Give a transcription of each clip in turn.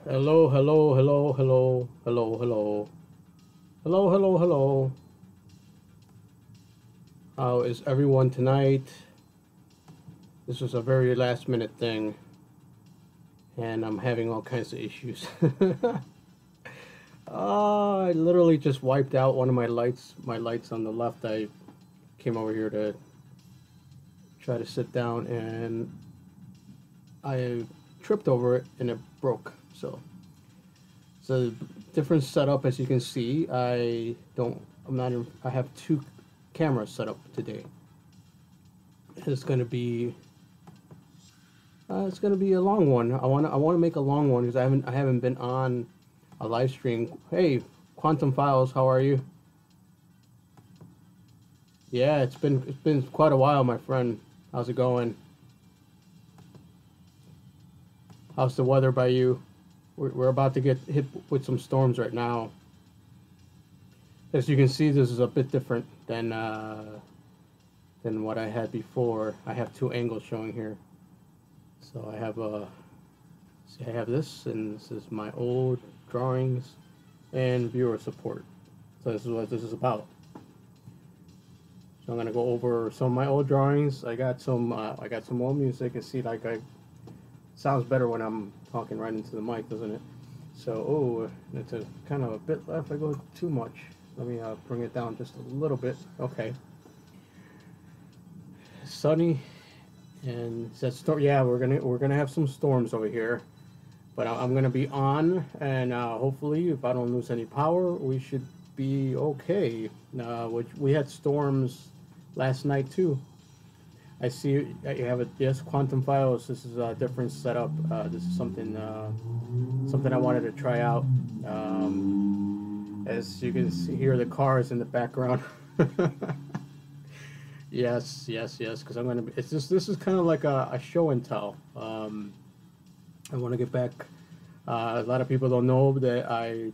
Hello, hello, hello, hello, hello, hello, hello, hello, hello. How is everyone tonight? This was a very last minute thing, and I'm having all kinds of issues. I literally just wiped out one of my lights. My lights on the left. I came over here to try to sit down, and I tripped over it, and it broke. So different setup, as you can see. I'm not. I have two cameras set up today. It's gonna be. It's gonna be a long one. I wanna make a long one because I haven't been on a live stream. Hey, Quantum Files, how are you? Yeah, it's been quite a while, my friend. How's it going? How's the weather by you? We're about to get hit with some storms right now. As you can see, this is a bit different than what I had before. I have two angles showing here. So I have see, I have this, and this is my old drawings and viewer support. So this is what this is about. So I'm gonna go over some of my old drawings. I got some old music. And see, like, I sounds better when I'm talking right into the mic, doesn't it? So, oh, it's a kind of a bit left. I go too much. Let me bring it down just a little bit. Okay. Sunny, and it says storm. Yeah, we're gonna have some storms over here, but I'm gonna be on, and hopefully, if I don't lose any power, we should be okay. Which we had storms last night too. I see you have a yes, Quantum Files. This is a different setup. This is something I wanted to try out. As you can see, hear the cars in the background. Yes, yes, yes. Because I'm gonna. It's just this is kind of like a show and tell. I want to get back. A lot of people don't know that I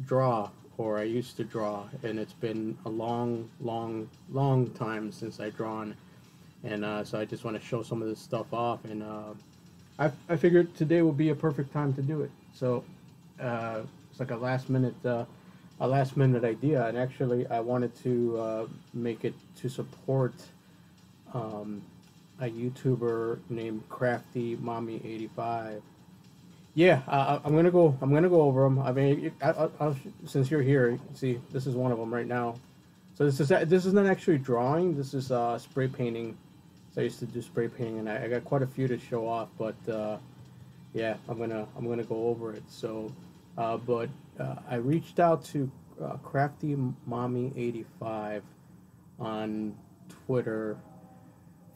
draw, or I used to draw, and it's been a long, long, long time since I drawn, and so I just want to show some of this stuff off, and I figured today would be a perfect time to do it. So it's like a last minute idea, and actually I wanted to make it to support um, a YouTuber named Crafty Mommy85. Yeah, I'm gonna go. I'm gonna go over them. I mean, since you're here, see, this is one of them right now. So this is not actually drawing. This is spray painting. So I used to do spray painting, and I got quite a few to show off. But yeah, I'm gonna go over it. So, but I reached out to Crafty Mommy85 on Twitter.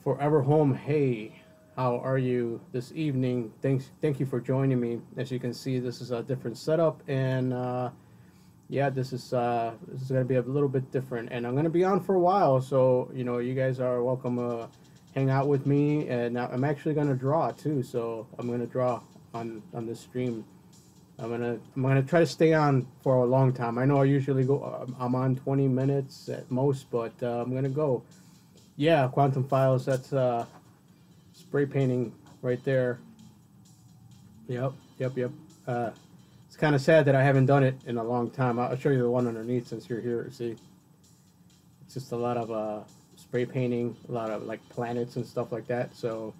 Forever Home, hey, how are you this evening? Thank you for joining me. As you can see, this is a different setup, and yeah, this is gonna be a little bit different. And I'm gonna be on for a while, so you guys are welcome to hang out with me. And I'm actually gonna draw too, so I'm gonna draw on this stream. I'm gonna try to stay on for a long time. I know I usually go. I'm on 20 minutes at most, but I'm gonna go. Yeah, Quantum Files. That's spray painting right there. Yep, yep, yep. It's kind of sad that I haven't done it in a long time. I'll show you the one underneath since you're here. See, it's just a lot of spray painting, a lot of like planets and stuff like that. So,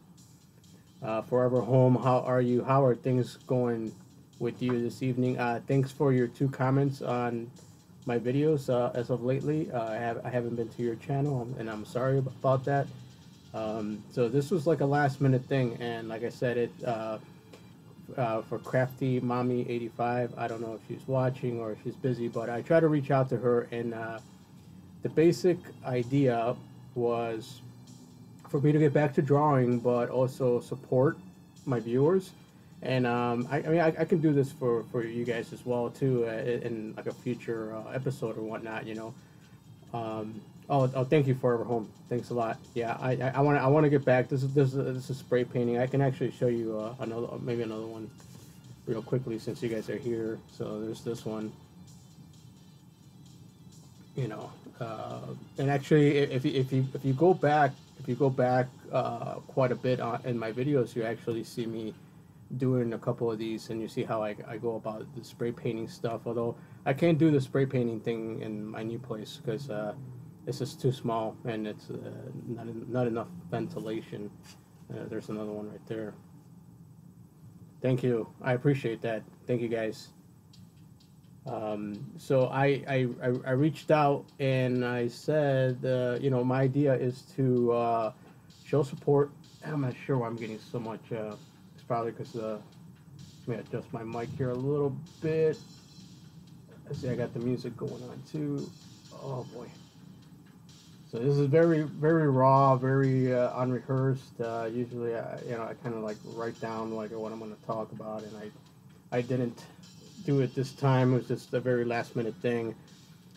Forever Home, how are you? How are things going with you this evening? Thanks for your two comments on my videos as of lately. I haven't been to your channel, and I'm sorry about that. So this was like a last minute thing, and like I said, it for Crafty Mommy 85. I don't know if she's watching or if she's busy, but I try to reach out to her, and the basic idea was for me to get back to drawing, but also support my viewers. And I mean, I can do this for you guys as well too, in like a future episode or whatnot. Oh, thank you, Forever Home. Thanks a lot. Yeah, I want to get back. This is spray painting. I can actually show you maybe another one real quickly since you guys are here. So there's this one. And actually, if you go back quite a bit in my videos, you actually see me doing a couple of these, and you see how I go about the spray painting stuff. Although I can't do the spray painting thing in my new place because it's just too small and it's not enough ventilation. There's another one right there. Thank you. I appreciate that. Thank you guys. So I reached out and I said, you know, my idea is to show support. I'm not sure why I'm getting so much. It's probably because let me adjust my mic here a little bit. I see I got the music going on too. Oh boy. So this is very raw, very unrehearsed. Usually, you know, I kind of like write down like what I'm going to talk about, and I didn't do it this time. It was just a very last minute thing.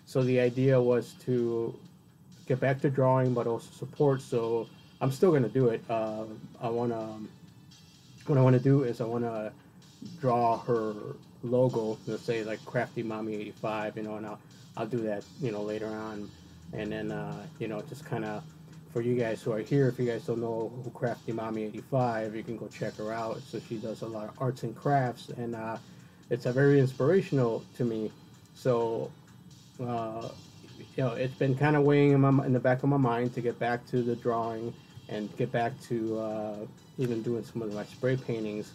So the idea was to get back to drawing, but also support. So I'm still going to do it. I want to. What I want to do is I want to draw her logo. Let's say like Crafty Mommy85, you know, and I'll do that, you know, later on. And then, you know, just kind of for you guys who are here, if you guys don't know who Crafty Mommy85, you can go check her out. So she does a lot of arts and crafts, and it's a very inspirational to me. So, you know, it's been kind of weighing in the back of my mind to get back to the drawing and get back to even doing some of my spray paintings.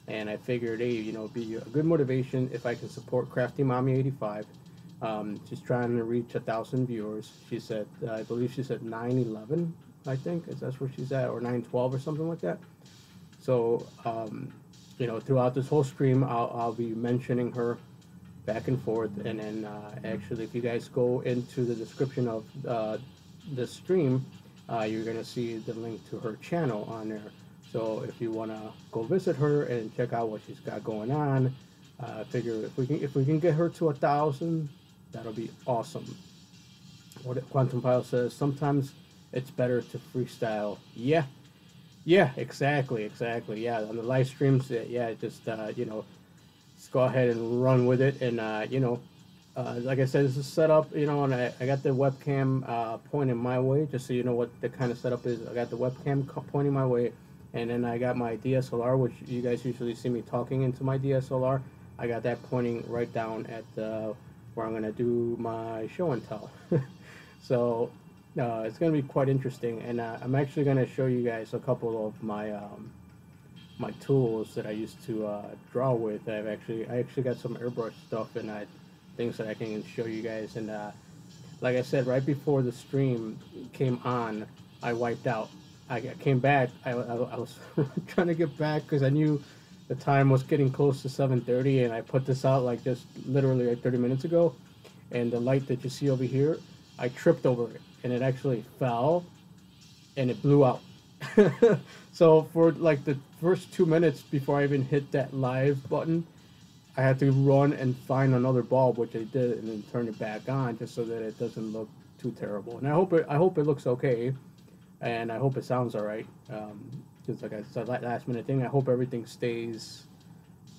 And I figured, hey, you know, it'd be a good motivation if I can support Crafty Mommy85. She's trying to reach 1,000 viewers. She said, I believe she's at 911, I think, that's where she's at, or 912 or something like that. So, you know, throughout this whole stream, I'll be mentioning her back and forth. And then, actually, if you guys go into the description of this stream, you're going to see the link to her channel on there. So if you want to go visit her and check out what she's got going on, figure if we can get her to 1,000, that'll be awesome. What Quantum File says, sometimes it's better to freestyle. Yeah, exactly. Yeah, on the live streams, yeah, just you know, just go ahead and run with it. And you know, like I said, this is set up, you know, and I got the webcam pointing my way, just so you know what the kind of setup is. I got the webcam pointing my way, and then I got my DSLR, which you guys usually see me talking into my DSLR. I got that pointing right down at where I'm going to do my show and tell. So it's going to be quite interesting, and I'm actually going to show you guys a couple of my my tools that I used to draw with. I actually got some airbrush stuff and things that I can show you guys. And like I said, right before the stream came on, I wiped out. I came back. I was trying to get back because I knew the time was getting close to 7:30, and I put this out like just literally like 30 minutes ago. And the light that you see over here, I tripped over it, and it actually fell, and it blew out. So for like the first 2 minutes before I even hit that live button, I had to run and find another bulb, which I did, and then turn it back on just so that it doesn't look too terrible. And I hope it looks okay, and I hope it sounds all right. Just like I said, last minute thing. I hope everything stays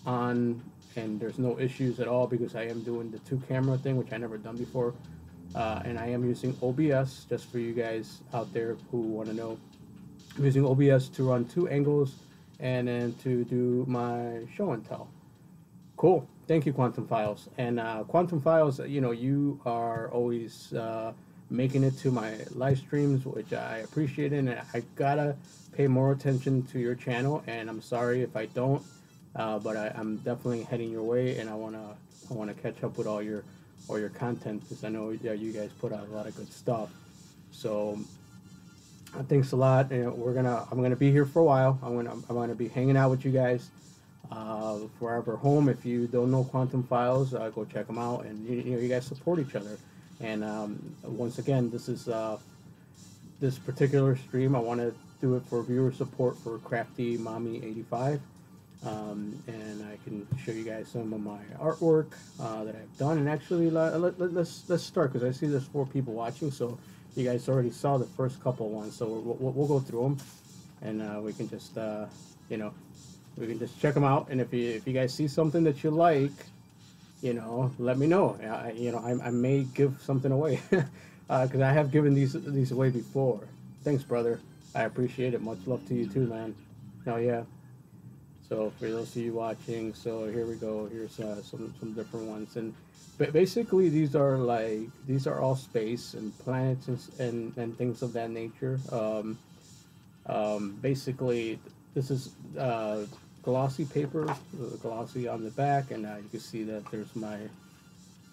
on and there's no issues at all, because I am doing the 2-camera thing, which I never done before, and I am using OBS. Just for you guys out there who want to know, I'm using OBS to run 2 angles and then to do my show and tell. Cool. Thank you, Quantum Files. And Quantum Files, you know, you are always making it to my live streams, which I appreciate, and I gotta pay more attention to your channel, and I'm sorry if I don't, but I'm definitely heading your way, and I wanna catch up with all your content, because I know you guys put out a lot of good stuff. So thanks a lot. And I'm gonna be here for a while. I'm gonna be hanging out with you guys forever home. If you don't know Quantum Files, go check them out, and you know, you guys support each other. And once again, this is this particular stream, I want to do it for viewer support for Crafty Mommy85, and I can show you guys some of my artwork that I've done. And actually, let's start, because I see there's 4 people watching, so you guys already saw the first couple ones. So we'll go through them, and we can just you know, we can just check them out. And if you guys see something that you like, you know, let me know. You know, I may give something away, because I have given these away before. Thanks, brother. I appreciate it. Much love to you too, man. Oh yeah. So for those of you watching, so here we go. Here's some different ones, and basically these are all space and planets and things of that nature. Basically, this is glossy paper, glossy on the back, and you can see that there's my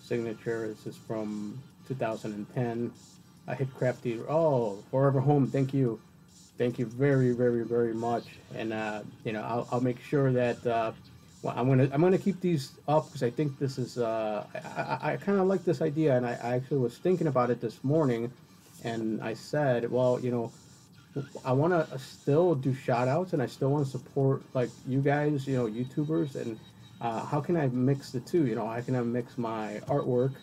signature. This is from 2010. I hit Crafty. Oh, Forever Home. Thank you. Thank you very, very, very much. And you know, I'll make sure that well, I'm gonna keep these up because I think this is I kind of like this idea, and I actually was thinking about it this morning, and I said, well, you know, I want to still do shout outs, and I still want to support like you guys, you know, YouTubers, and how can I mix the two? You know, how can I mix my artwork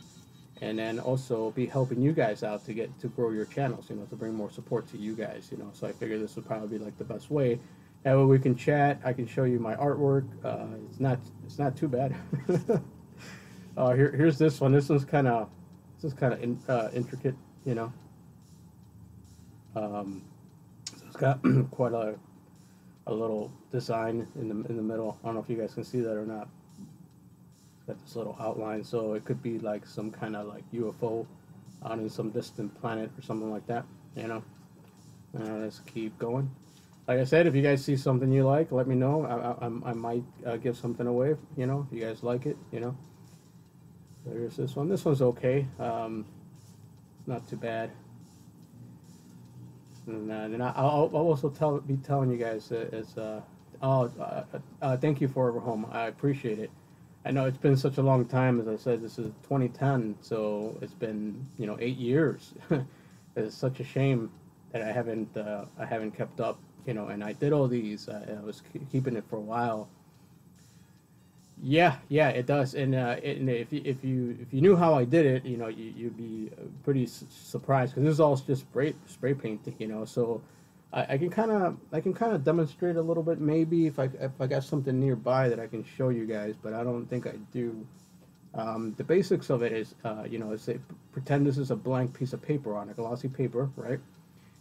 and then also be helping you guys out to grow your channels, you know, to bring more support to you guys, you know. So I figured this would probably be like the best way. That way we can chat. I can show you my artwork. It's not too bad. Here's this one. This is kind of intricate, you know. So it's got quite a little design in the middle. I don't know if you guys can see that or not. Got this little outline, so it could be like some kind of like UFO out in some distant planet or something like that, you know. Let's keep going. Like I said, if you guys see something you like, let me know. I might give something away, you know, if you guys like it, you know. There's this one. This one's okay. Not too bad. And then I'll also be telling you guys thank you Forever Home. I appreciate it. I know it's been such a long time. As I said, this is 2010, so it's been, you know, 8 years. It's such a shame that I haven't kept up, you know. And I did all these. I was keeping it for a while. Yeah, it does. And if you knew how I did it, you know, you'd be pretty surprised, because this is all just spray painting, you know. So I can kind of demonstrate a little bit, maybe if I got something nearby that I can show you guys, but I don't think I do. The basics of it is, you know, pretend this is a blank piece of paper on a glossy paper, right?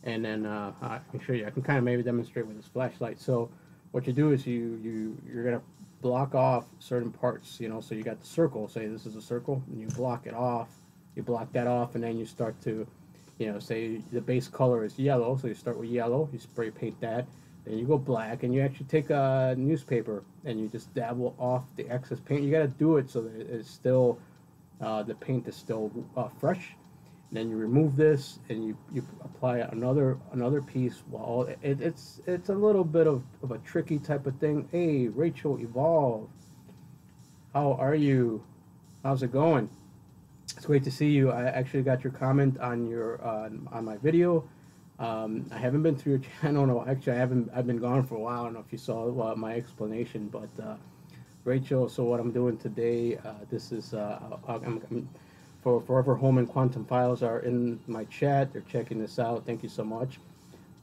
And then I can show you. I can kind of maybe demonstrate with this flashlight. So what you do is you're gonna block off certain parts, you know. So you got the circle. Say this is a circle, and you block it off. You block that off, and then you start to, you know, say the base color is yellow, so you start with yellow, you spray paint that, then you go black, and you actually take a newspaper and you just dabble off the excess paint. You got to do it so that it's still, the paint is still fresh. And then you remove this and you apply another piece. Well, it's a little bit of a tricky type of thing. Hey, Rachel Evolve, how are you? How's it going? It's great to see you. I actually got your comment on on my video. I haven't been through your channel. No, actually, I've been gone for a while. I don't know if you saw my explanation, but Rachel. So what I'm doing today, this is for Forever Home and Quantum Files are in my chat. They're checking this out. Thank you so much.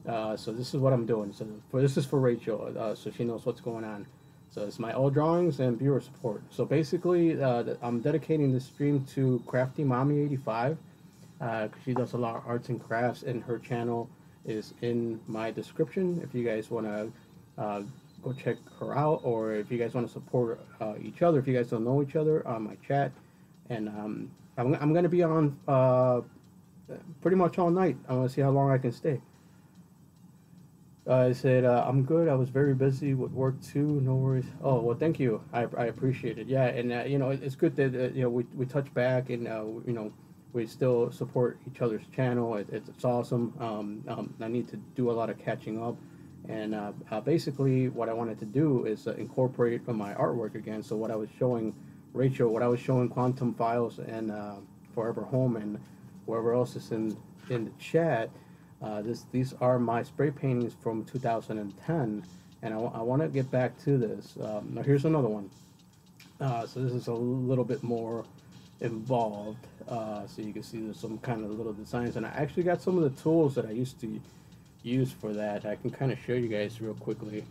So this is what I'm doing. So this is for Rachel, so she knows what's going on. So it's my old drawings and viewer support. So basically, I'm dedicating this stream to Crafty Mommy85. She does a lot of arts and crafts, and her channel is in my description. If you guys want to go check her out, or if you guys want to support each other, if you guys don't know each other, on my chat. And I'm going to be on pretty much all night. I want to see how long I can stay. I said, I'm good. I was very busy with work too. No worries. Oh, well, thank you. I appreciate it. Yeah, and, you know, it's good that, you know, we touch back and, you know, we still support each other's channel. It's awesome. I need to do a lot of catching up. And basically what I wanted to do is incorporate my artwork again. So what I was showing Rachel, what I was showing Quantum Files and Forever Home and whoever else is in the chat, these are my spray paintings from 2010, and I want to get back to this. Now here's another one. So this is a little bit more involved. So you can see there's some kind of little designs, and I actually got some of the tools that I used to use for that. I can kind of show you guys real quickly.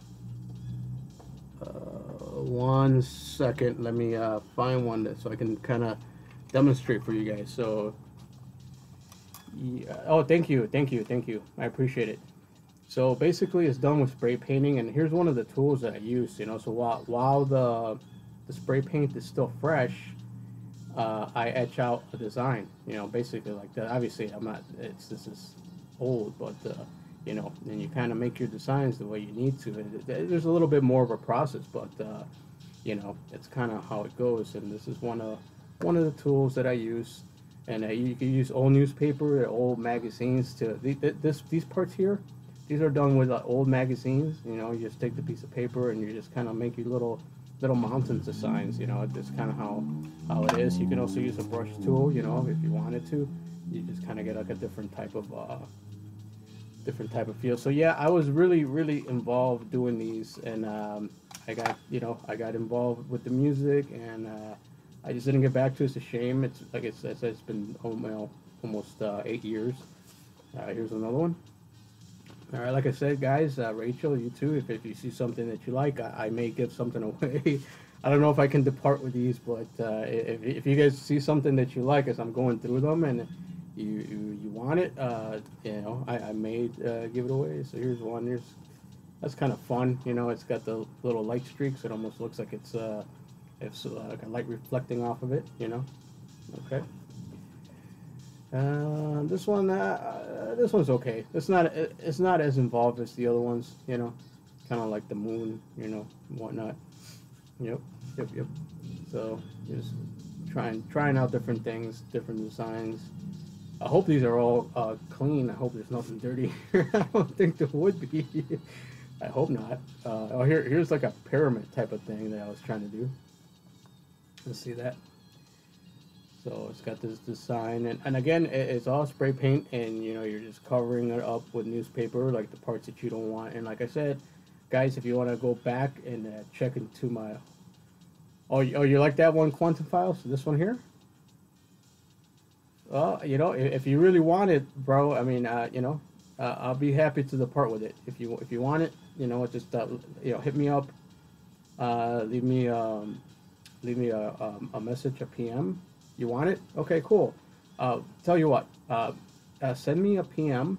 1 second, let me find one so I can kind of demonstrate for you guys. So yeah. Oh, thank you, I appreciate it. So basically, it's done with spray painting, and here's one of the tools that I use. You know, so while the spray paint is still fresh, I etch out a design. You know, basically like that. Obviously, I'm not. This is old, but you know, and you kind of make your designs the way you need to. And there's a little bit more of a process, but you know, it's kind of how it goes. And this is one of the tools that I use. And you can use old newspaper or old magazines to these parts here. These are done with old magazines. You know, you just take the piece of paper and you just kind of make your little mountains of signs. You know, it's kind of how it is. You can also use a brush tool. You know, if you wanted to, you just kind of get like a different type of feel. So yeah, I was really involved doing these, and I got involved with the music, and I just didn't get back to it. It's a shame. It's like it's been almost 8 years. Here's another one. All right, like I said, guys, Rachel, you too. If you see something that you like, I may give something away. I don't know if I can depart with these, but if you guys see something that you like as I'm going through them and you want it, you know, I may give it away. So here's one. That's kind of fun. You know, it's got the little light streaks. It almost looks like it's like a light reflecting off of it. You know, okay. This one's okay. It's not as involved as the other ones, you know, kind of like the moon, you know, and whatnot. Yep. So just trying out different things, different designs. I hope these are all clean. I hope there's nothing dirty here. I don't think there would be. I hope not. Oh, here's like a pyramid type of thing that I was trying to do. Let's see that. So it's got this design, and again, it's all spray paint, and you know, you're just covering it up with newspaper, like the parts that you don't want. And like I said, guys, if you want to go back and check into my, oh, you like that one, Quantum Files? So this one here. Well, you know, if you really want it, bro, I mean, you know, I'll be happy to depart with it. If you want it, you know, just you know, hit me up, leave me a message, a PM. You want it? Okay, cool. Tell you what, send me a PM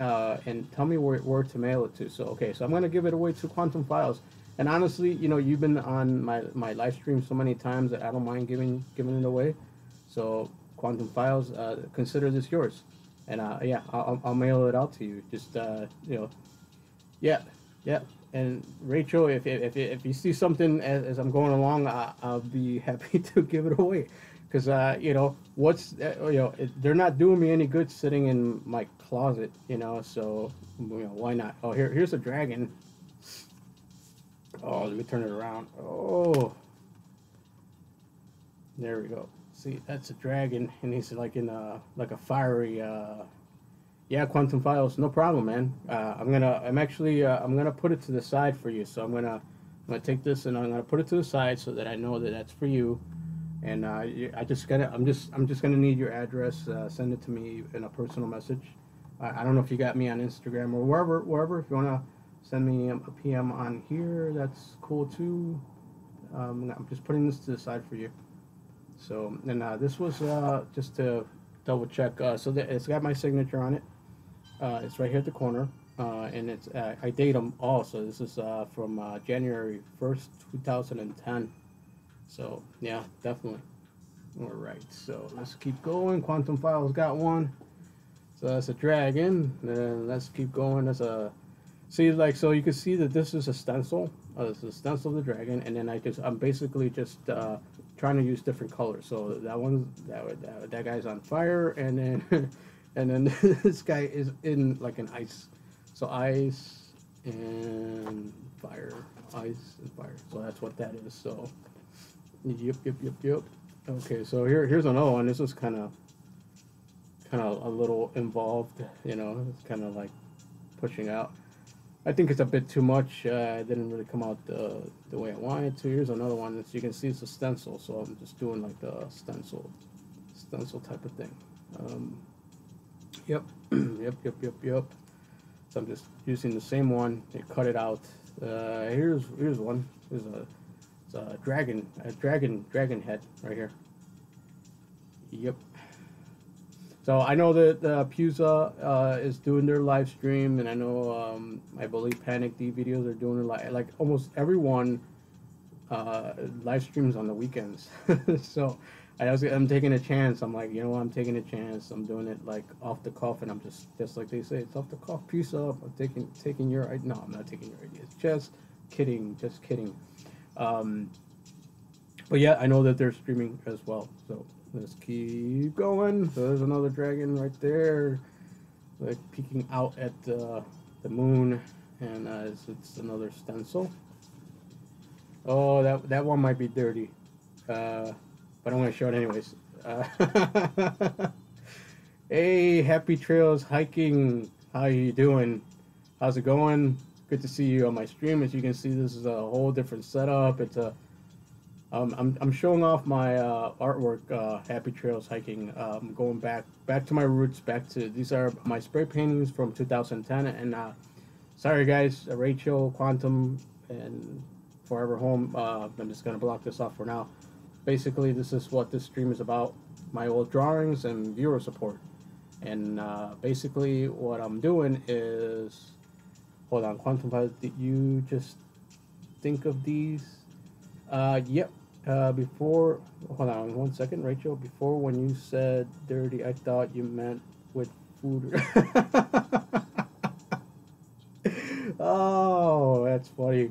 and tell me where to mail it to. So, okay, so I'm going to give it away to Quantum Files. And honestly, you know, you've been on my live stream so many times that I don't mind giving it away. So, Quantum Files, consider this yours. And yeah, I'll mail it out to you. Just, you know, yeah. And Rachel, if you see something as I'm going along, I'll be happy to give it away. Because, you know, you know, they're not doing me any good sitting in my closet, you know, so, you know, why not? Oh, here's a dragon. Oh, let me turn it around. Oh, there we go. See, that's a dragon, and he's like in like a fiery, yeah, Quantum Files, no problem, man. I'm gonna put it to the side for you. So I'm gonna take this and I'm gonna put it to the side so that I know that that's for you. And I'm just gonna need your address. Send it to me in a personal message. I don't know if you got me on Instagram or wherever. If you wanna send me a PM on here, that's cool too. I'm just putting this to the side for you. So, and this was just to double check. So it's got my signature on it. It's right here at the corner, and it's I date them all. So this is from January 1st, 2010. So yeah, definitely. All right, so let's keep going. Quantum Files got one. So that's a dragon. Then let's keep going. That's a like, so you can see that this is a stencil. This is a stencil of the dragon, and then I'm basically just trying to use different colors. So that guy's on fire, and then and then this guy is in like an ice. So ice and fire, ice and fire. So that's what that is. So yep. Okay, so here's another one. This is kind of a little involved. You know, it's kind of like pushing out. I think it's a bit too much. It didn't really come out the way I wanted to. Here's another one. As you can see, it's a stencil, so I'm just doing like the stencil type of thing. Yep. So I'm just using the same one. They cut it out. Here's one. It's a dragon head right here. Yep. So I know that Pusa is doing their live stream, and I know I believe Panic D videos are doing it like almost everyone live streams on the weekends. So I'm taking a chance. I'm like, you know what, I'm taking a chance. I'm doing it like off the cuff, and I'm just like they say, it's off the cuff. Pusa, I'm taking your no, I'm not taking your ideas. Just kidding, just kidding. But yeah, I know that they're streaming as well. So let's keep going. So there's another dragon right there, like peeking out at the moon, and it's another stencil. Oh, that one might be dirty, but I'm gonna show it anyways. Hey, happy trails hiking. How you doing? How's it going? Good to see you on my stream. As you can see, this is a whole different setup. It's a I'm showing off my artwork, Happy Trails Hiking. Going back to my roots, back to these are my spray paintings from 2010. And sorry guys, Rachel, Quantum, and Forever Home. I'm just gonna block this off for now. Basically, this is what this stream is about: my old drawings and viewer support. And basically, what I'm doing is, hold on, Quantum, did you just think of these? Yep. Before, hold on one second, Rachel. Before, when you said dirty, I thought you meant with food. Oh, that's funny.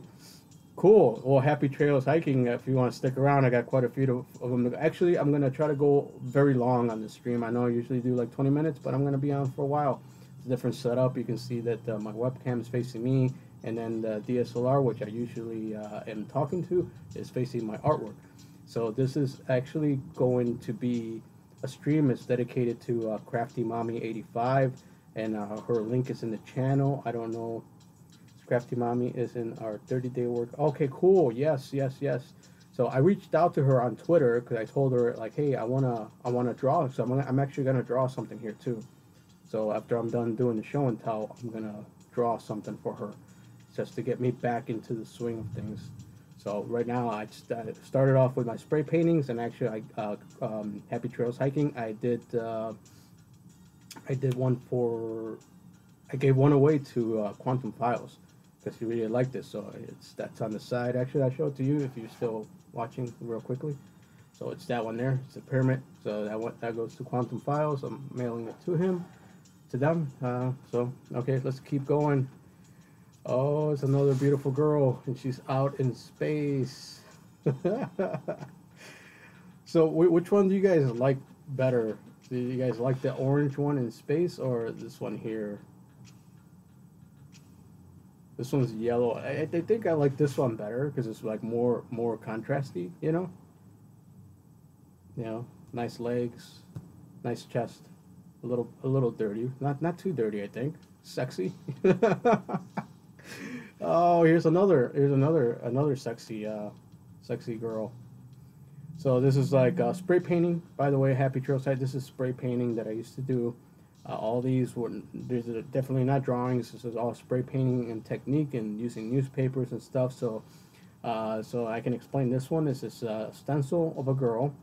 Cool. Well, happy trails hiking. If you want to stick around, I got quite a few of them. Actually, I'm going to try to go very long on the stream. I know I usually do like 20 minutes, but I'm going to be on for a while. It's a different setup. You can see that my webcam is facing me, and then the DSLR, which I usually am talking to, is facing my artwork. So this is actually going to be a stream. It's dedicated to Crafty Mommy85, and her link is in the channel. I don't know. Crafty Mommy is in our 30-day work. Okay, cool. Yes. So I reached out to her on Twitter because I told her like, hey, I wanna draw. So I'm actually gonna draw something here too. So after I'm done doing the show and tell, I'm gonna draw something for her, just to get me back into the swing of things. So right now I started off with my spray paintings, and actually Happy Trails Hiking. I did one for. I gave one away to Quantum Files because he really liked it. So that's on the side. Actually, I'll show it to you if you're still watching real quickly. So it's that one there. It's a pyramid. So that goes to Quantum Files. I'm mailing it to them. So okay, let's keep going. Oh, it's another beautiful girl, and she's out in space. So which one do you guys like better? Do you guys like the orange one in space or this one here? This one's yellow. I think I like this one better because it's like more contrasty, you know. Nice legs, nice chest, a little dirty, not too dirty, I think. Sexy. Oh, here's another sexy girl. So this is like spray painting. By the way, Happy Trail Site. This is spray painting that I used to do. All these these are definitely not drawings. This is all spray painting and technique and using newspapers and stuff. So, so I can explain this one. This is a stencil of a girl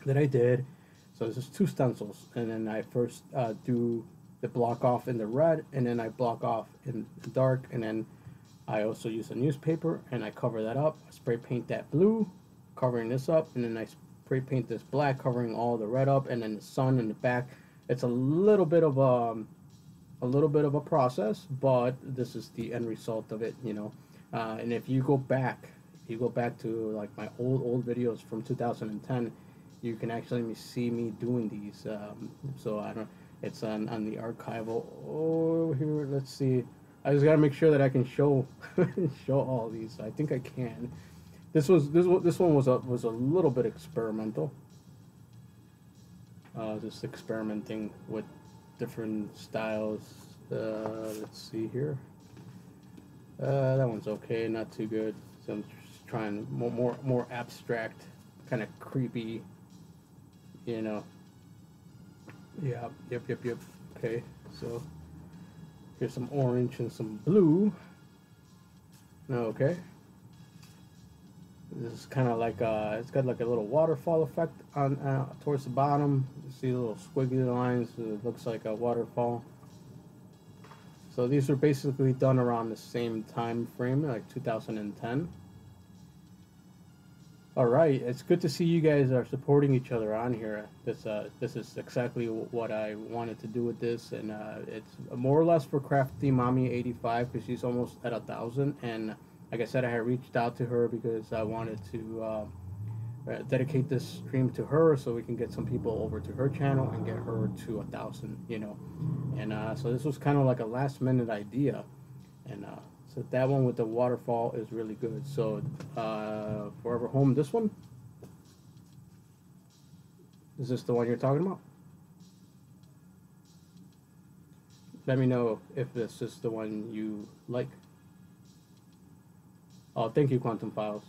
that I did. So this is two stencils, and then I first do the block off in the red, and then I block off in the dark, and then I also use a newspaper and I cover that up. I spray paint that blue, covering this up, and then I spray paint this black, covering all the red up, and then the sun in the back. It's a little bit of a process, but this is the end result of it, you know. And if you go back to like my old videos from 2010, you can actually see me doing these. So I don't. It's on the archival. Oh, here, let's see. I just gotta make sure that I can show all these. I think I can. This one was a little bit experimental. Just experimenting with different styles. Let's see here. That one's okay, not too good. So I'm just trying more abstract, kind of creepy, you know. Yeah, yep. Okay, so here's some orange and some blue. Okay. This is kind of like it's got like a little waterfall effect on towards the bottom. You see the little squiggly lines. It looks like a waterfall. So these are basically done around the same time frame, like 2010. All right, it's good to see you guys are supporting each other on here. This is exactly what I wanted to do with this, and it's more or less for Crafty Mommy85 because she's almost at 1,000. And like I said, I had reached out to her because I wanted to dedicate this stream to her so we can get some people over to her channel and get her to 1,000. You know, and so this was kind of like a last minute idea, and so that one with the waterfall is really good. So Forever Home, this one, is this the one you're talking about? Let me know if this is the one you like. Oh, thank you, Quantum Files.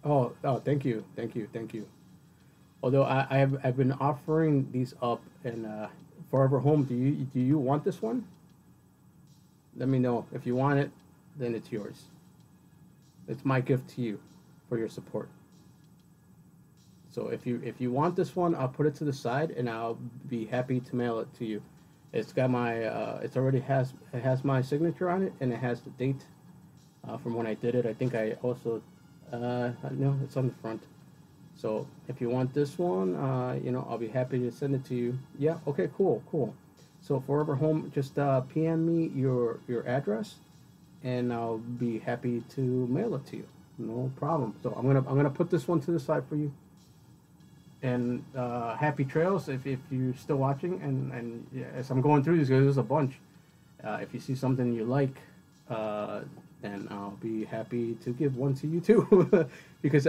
Oh, thank you, thank you, thank you. Although I've been offering these up, and Forever Home, do you want this one? Let me know. If you want it, then it's yours. It's my gift to you for your support. So if you want this one, I'll put it to the side and I'll be happy to mail it to you. It's got my it has my signature on it, and it has the date from when I did it. I think I also no, it's on the front. So if you want this one, you know, I'll be happy to send it to you. Yeah. Okay. Cool. Cool. So Forever Home, just PM me your address, and I'll be happy to mail it to you. No problem. So I'm gonna put this one to the side for you. And happy trails if you're still watching. And yeah, as I'm going through these, there's a bunch. If you see something you like, then I'll be happy to give one to you too. Because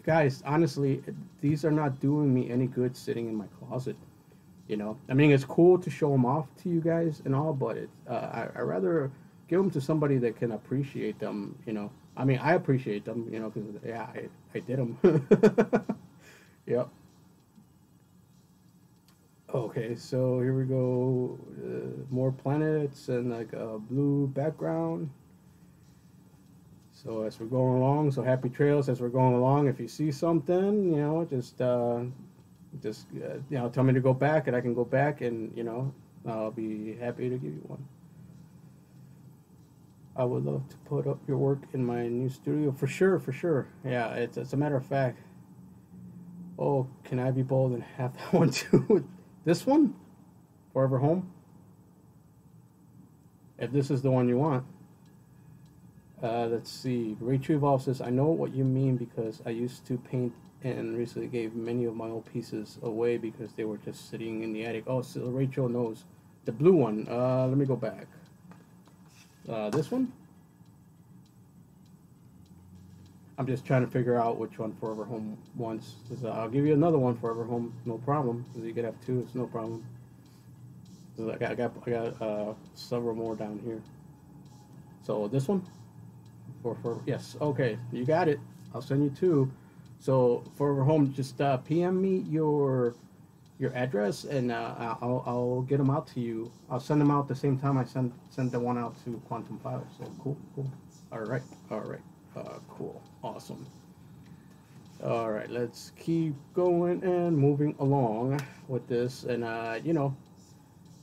guys, honestly, these are not doing me any good sitting in my closet. You know, I mean, it's cool to show them off to you guys and all, but I rather give them to somebody that can appreciate them. You know, I mean, I appreciate them. You know, because yeah, I did them. Yep. Okay, so here we go. More planets and like a blue background. So as we're going along, so happy trails as we're going along. If you see something, you know, just you know, tell me to go back, and I can go back, and you know, I'll be happy to give you one. I would love to put up your work in my new studio for sure, for sure. Yeah, it's a matter of fact. Oh, can I be bold and have that one too? This one, Forever Home. If this is the one you want. Let's see. Rachel Evolve says, I know what you mean because I used to paint and recently gave many of my old pieces away because they were just sitting in the attic. Oh, so Rachel knows. The blue one. Let me go back. This one? I'm just trying to figure out which one Forever Home wants. I'll give you another one, Forever Home, no problem. You could have two, it's no problem. I got several more down here. So this one? Yes, okay, you got it. I'll send you two. So Forever Home, just PM me your address, and I'll get them out to you. I'll send them out at the same time I send the one out to Quantum Files. So cool. All right. Cool, awesome. All right, let's keep going and moving along with this. And you know,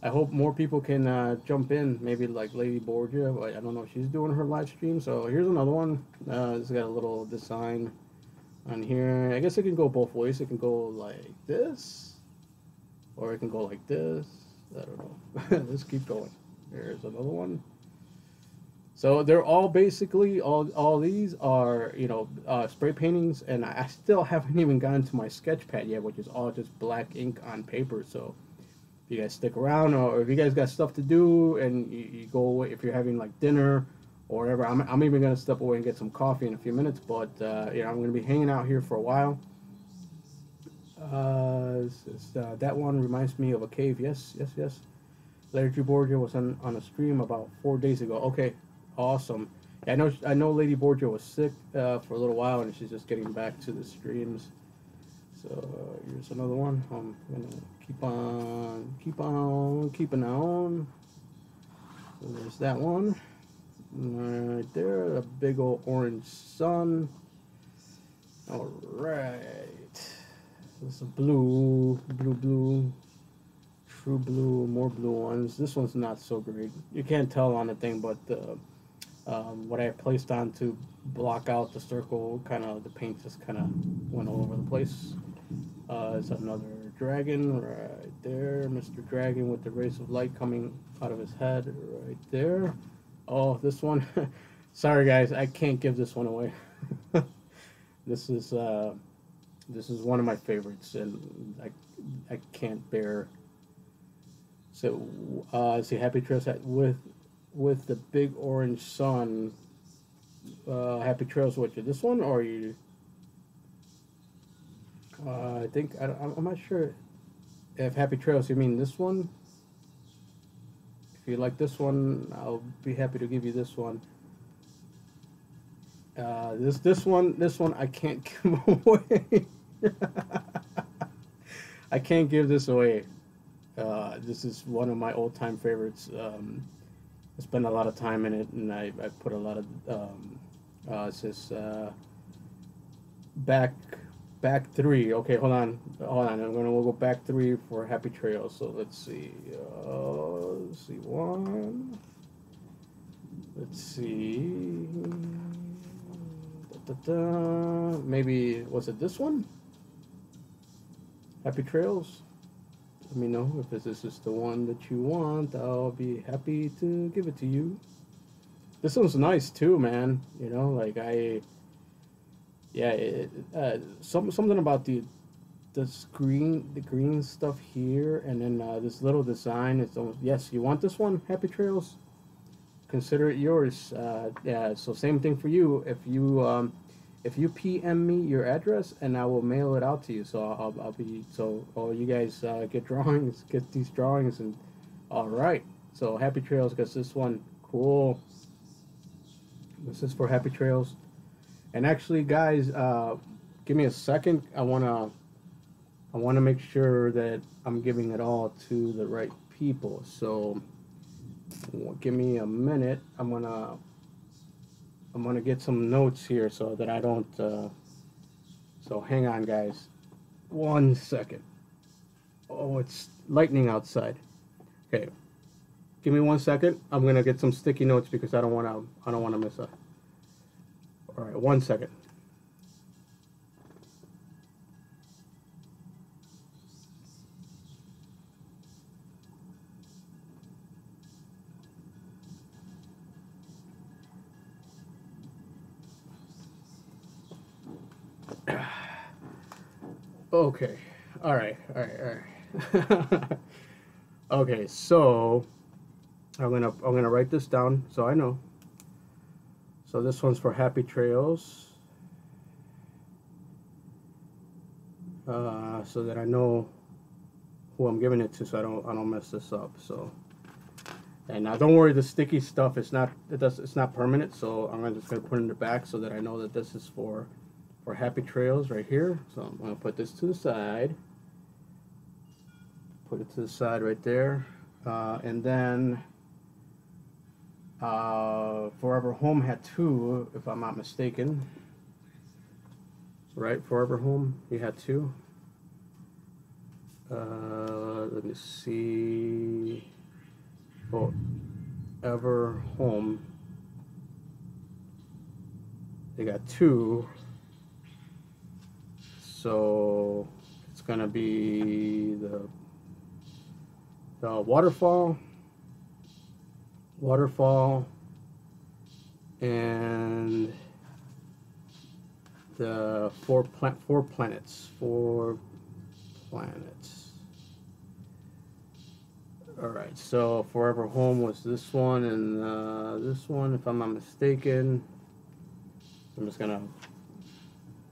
I hope more people can jump in. Maybe like Lady Borgia. I don't know if she's doing her live stream. So here's another one. It's got a little design on here. I guess it can go both ways. It can go like this, or it can go like this. I don't know. Let's keep going. There's another one. So they're all basically, all these are, you know, spray paintings, and I still haven't even gotten to my sketch pad yet, which is all just black ink on paper. So if you guys stick around, or if you guys got stuff to do and you go away, if you're having like dinner or whatever, I'm even going to step away and get some coffee in a few minutes, but, you know, I'm going to be hanging out here for a while. That one reminds me of a cave. Yes. Lady Borgia was on a stream about 4 days ago. Okay. Awesome. Yeah, I know Lady Borgia was sick for a little while, and she's just getting back to the streams. So here's another one. I'm gonna keep on keeping on. So there's that one. Right there, a big old orange sun. All right. This is a blue, true blue, more blue ones. This one's not so great. You can't tell on the thing, but what I placed on to block out the circle, kind of the paint just kind of went all over the place. It's another dragon right there, Mr. Dragon with the rays of light coming out of his head right there. Oh, this one. Sorry guys, I can't give this one away. This is one of my favorites, and I can't bear. So see, Happy Trails with the big orange sun. Happy Trails, what you this one or you? I think I'm not sure if Happy Trails you mean this one. If you like this one, I'll be happy to give you this one. This one I can't give away. I can't give this away. This is one of my old-time favorites. I spent a lot of time in it, and I put a lot of it says back 3. Okay, hold on. We'll go back 3 for Happy Trails. So let's see. Let's see 1. Let's see. Maybe was it this one? Happy Trails. Let me know if this is the one that you want. I'll be happy to give it to you. This one's nice too, man. You know, like something about the green stuff here, and then this little design. It's almost, yes, you want this one, Happy Trails? Consider it yours. Yeah. So same thing for you. If you PM me your address, and I will mail it out to you. So I'll be all you guys get these drawings, and all right. So Happy Trails gets this one. Cool. This is for Happy Trails. And actually, guys, give me a second. I wanna make sure that I'm giving it all to the right people. So give me a minute. I'm gonna get some notes here so that I don't. So hang on, guys. 1 second. Oh, it's lightning outside. Okay, give me 1 second. I'm gonna get some sticky notes because I don't wanna miss a. All right, 1 second. Okay. All right. Okay, so I'm gonna write this down so I know. So this one's for Happy Trails. So that I know who I'm giving it to, so I don't mess this up. So, and now don't worry, the sticky stuff it's not permanent. So I'm just gonna put it in the back so that I know that this is for Happy Trails right here. So I'm gonna put this to the side. Put it to the side right there, and then Forever Home had 2, if I'm not mistaken. Right, Forever Home, he had 2. Let me see. Forever Home. They got 2. So it's gonna be the waterfall, and the four planets. All right. So Forever Home was this one, and this one, if I'm not mistaken. I'm just gonna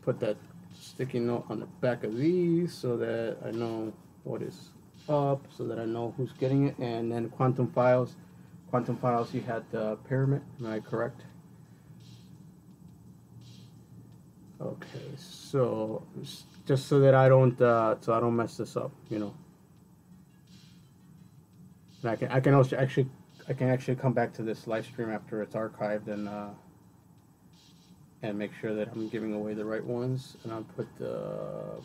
put that sticky note on the back of these so that I know what is up, so that I know who's getting it. And then Quantum Files, you had the pyramid, am I correct? Okay, so just so that I don't mess this up, you know. And I can also I can actually come back to this live stream after it's archived and make sure that I'm giving away the right ones. And I'll put the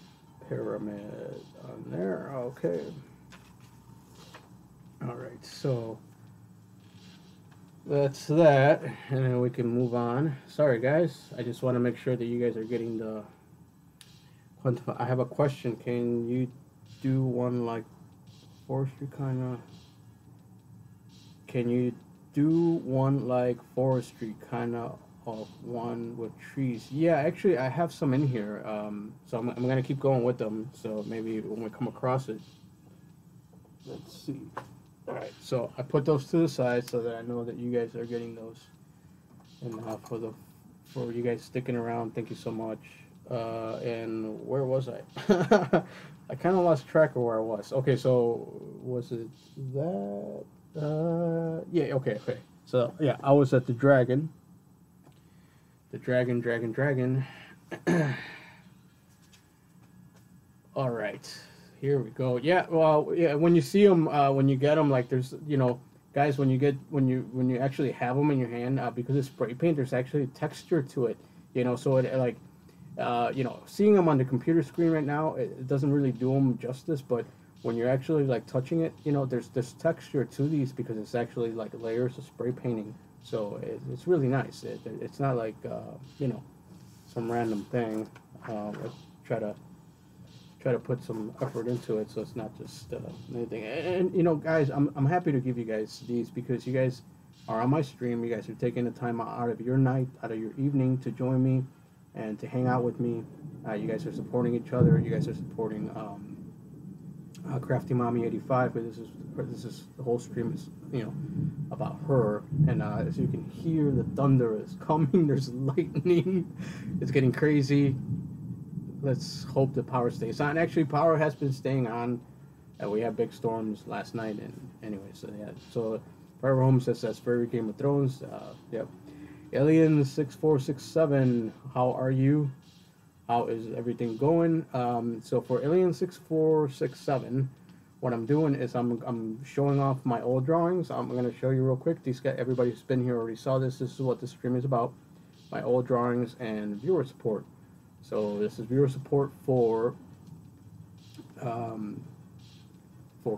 pyramid on there. Okay. All right. So that's that, and then we can move on. Sorry, guys. I just want to make sure that you guys are getting the. I have a question. Can you do one like forestry kind of? Can you do one like forestry kind of one with trees? Yeah, actually, I have some in here. So I'm gonna keep going with them. So maybe when we come across it, let's see. All right, so I put those to the side so that I know that you guys are getting those. And for you guys sticking around, thank you so much. And where was I? I kind of lost track of where I was. Okay, so was it that? Yeah. Okay. So yeah, I was at the dragon. The dragon. All right. Here we go. Yeah, well, yeah. When you see them, when you get them, like there's, guys, when you actually have them in your hand, because it's spray paint, there's actually texture to it. So it like, seeing them on the computer screen right now, it doesn't really do them justice. But when you're actually like touching it, there's texture to these because it's actually like layers of spray painting. So it's really nice. It's not like some random thing. Let's try to put some effort into it, so it's not just anything. And guys, I'm happy to give you guys these because you guys are on my stream. You guys are taking the time out of your night, out of your evening to join me and to hang out with me. You guys are supporting each other. You guys are supporting Crafty Mommy85. But this is the whole stream is about her. And as you can hear, the thunder is coming. There's lightning. It's getting crazy. Let's hope the power stays on. Actually, power has been staying on. We had big storms last night, and anyway, so yeah. So Forever Home says that's very Game of Thrones. Yep. Alien 6467, how are you? How is everything going? So for Alien 6467, what I'm doing is I'm showing off my old drawings. I'm going to show you real quick. Everybody who's been here already saw this. This is what this stream is about. My old drawings and viewer support. So this is viewer support for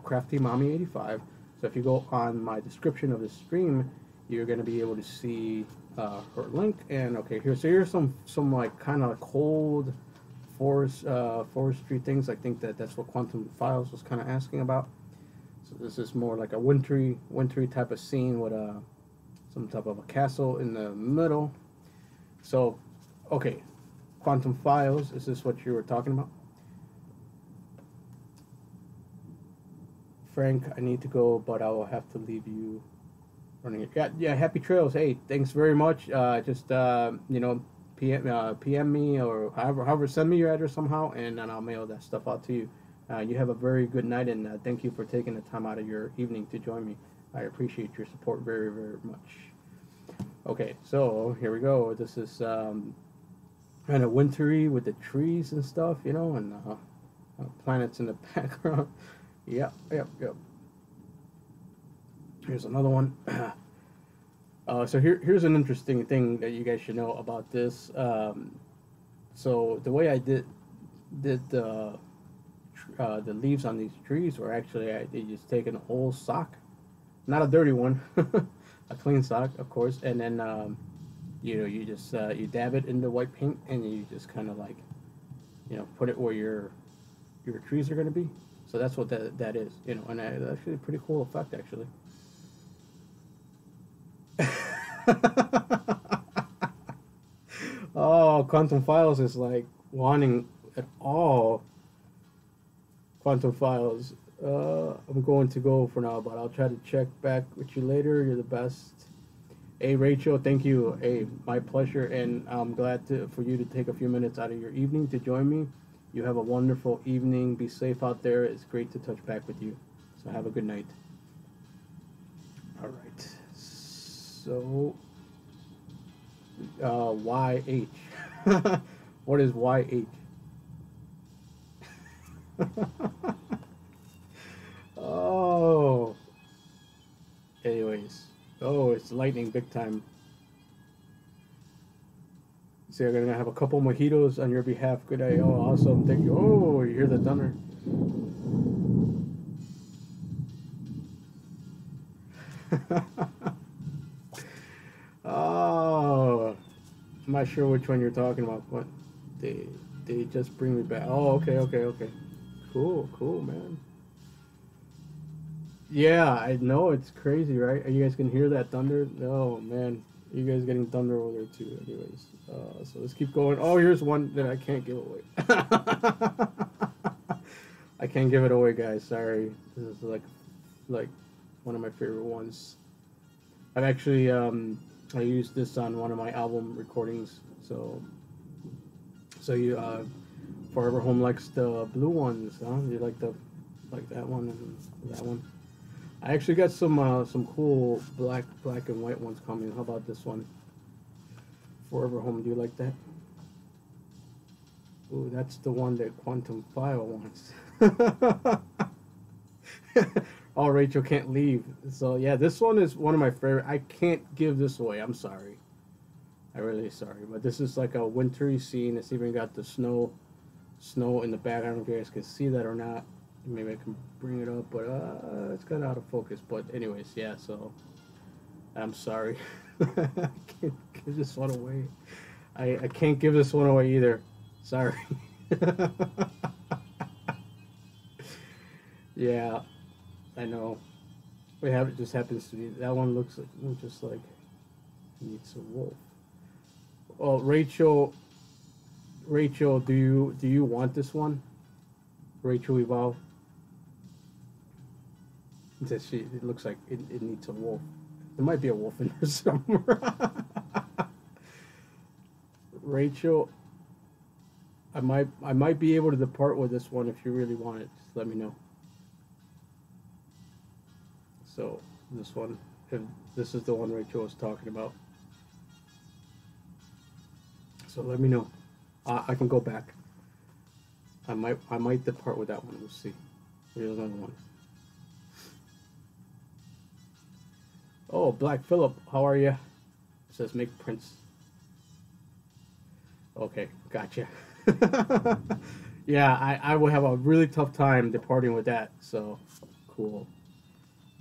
Crafty Mommy85. So if you go on my description of the stream, you're going to be able to see her link. And okay, here's some like kind of cold forestry things. I think that's what Quantum Files was kind of asking about. So this is more like a wintry type of scene with some type of a castle in the middle. So okay. Quantum Files, is this what you were talking about? Frank, I need to go, but I will have to leave you running it. Yeah, happy trails. Hey, thanks very much. Just PM me or however, send me your address somehow, and then I'll mail that stuff out to you. You have a very good night, and thank you for taking the time out of your evening to join me. I appreciate your support very, very much. Okay, so here we go. This is kind of wintry with the trees and stuff, and planets in the background. Yep. Here's another one. So here's an interesting thing that you guys should know about this. So the way I did the leaves on these trees were actually I just take an old sock, not a dirty one, a clean sock, of course, and then you just you dab it in the white paint and you just kind of like put it where your trees are going to be. So that's what that is, and it's actually a pretty cool effect actually. Oh, Quantum Files is like wanting it all. Quantum Files. I'm going to go for now, but I'll try to check back with you later. You're the best. Hey, Rachel, thank you. Hey, my pleasure, and I'm glad for you to take a few minutes out of your evening to join me. You have a wonderful evening. Be safe out there. It's great to touch back with you. So have a good night. All right. So, YH. What is YH? Oh. Anyways. it's lightning big time. See, I'm gonna have a couple mojitos on your behalf. Good day. Oh, awesome. Thank you. Oh, you hear the thunder. Oh, I'm not sure which one you're talking about, but they just bring me back. Oh, okay, okay, okay. Cool, cool, man. Yeah, I know, it's crazy, right? Are you guys can hear that thunder? Oh man, you guys getting thunder over there too. Anyways, so let's keep going. Oh, here's one that I can't give away. I can't give it away, guys. Sorry. This is like one of my favorite ones. I've actually I used this on one of my album recordings. So you Forever Home likes the blue ones, huh? You like that one and that one. I actually got some cool black and white ones coming. How about this one? Forever Home. Do you like that? Ooh, that's the one that Quantum File wants. Oh, Rachel can't leave. So yeah, this one is one of my favorite. I can't give this away. I'm sorry. I'm really sorry, but this is like a wintry scene. It's even got the snow in the back. I don't know if you guys can see that or not. Maybe I can bring it up, but it's kind of out of focus. But anyways, yeah. So I'm sorry. I can't give this one away. I can't give this one away either. Sorry. Yeah, I know. It just happens to be that one looks just like needs a wolf. Oh, Rachel, do you want this one? Rachel Evolve. It says it looks like it needs a wolf. There might be a wolf in there somewhere. Rachel, I might be able to depart with this one if you really want it. Just let me know. So this one, this is the one Rachel was talking about. So let me know. I can go back. I might depart with that one. We'll see. Here's another one. Oh, Black Phillip, how are you? It says make prints. Okay, gotcha. Yeah, I will have a really tough time departing with that. So cool.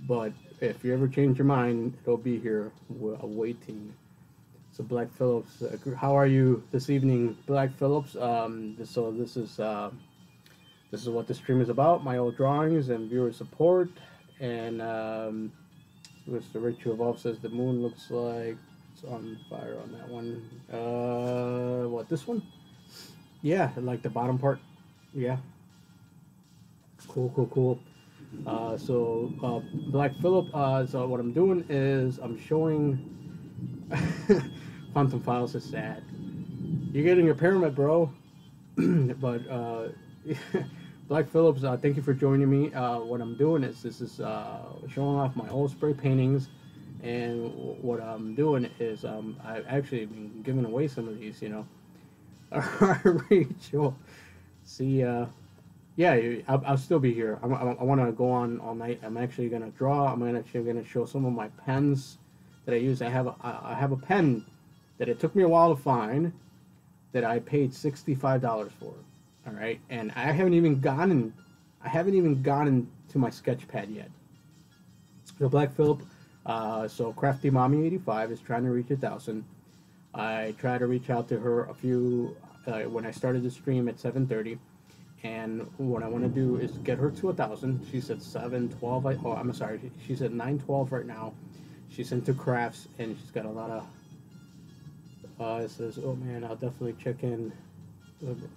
But if you ever change your mind, it'll be here waiting. So Black Phillips, how are you this evening, Black Phillips? So this is what the stream is about. My old drawings and viewer support. And Mr. Rachel Evolve says the moon looks like it's on fire on that one. What, this one? Yeah, like the bottom part. Yeah. Cool. Black Phillip, so what I'm doing is I'm showing Quantum Files is sad. You're getting your pyramid, bro. But Black Phillips, thank you for joining me. What I'm doing is showing off my old spray paintings, and what I'm doing is I've actually been giving away some of these, you know. Rachel, see, yeah, I'll still be here. I want to go on all night. I'm actually gonna draw. I'm actually gonna show some of my pens that I use. I have a pen that it took me a while to find that I paid $65 for. All right, and I haven't even gotten to my sketch pad yet. So Black Phillip, so Crafty Mommy85 is trying to reach 1,000. I tried to reach out to her a few when I started the stream at 7:30. And what I want to do is get her to 1,000. She said 712. I'm sorry. She said 912 right now. She's into crafts and she's got a lot of. It says, "Oh man, I'll definitely check in."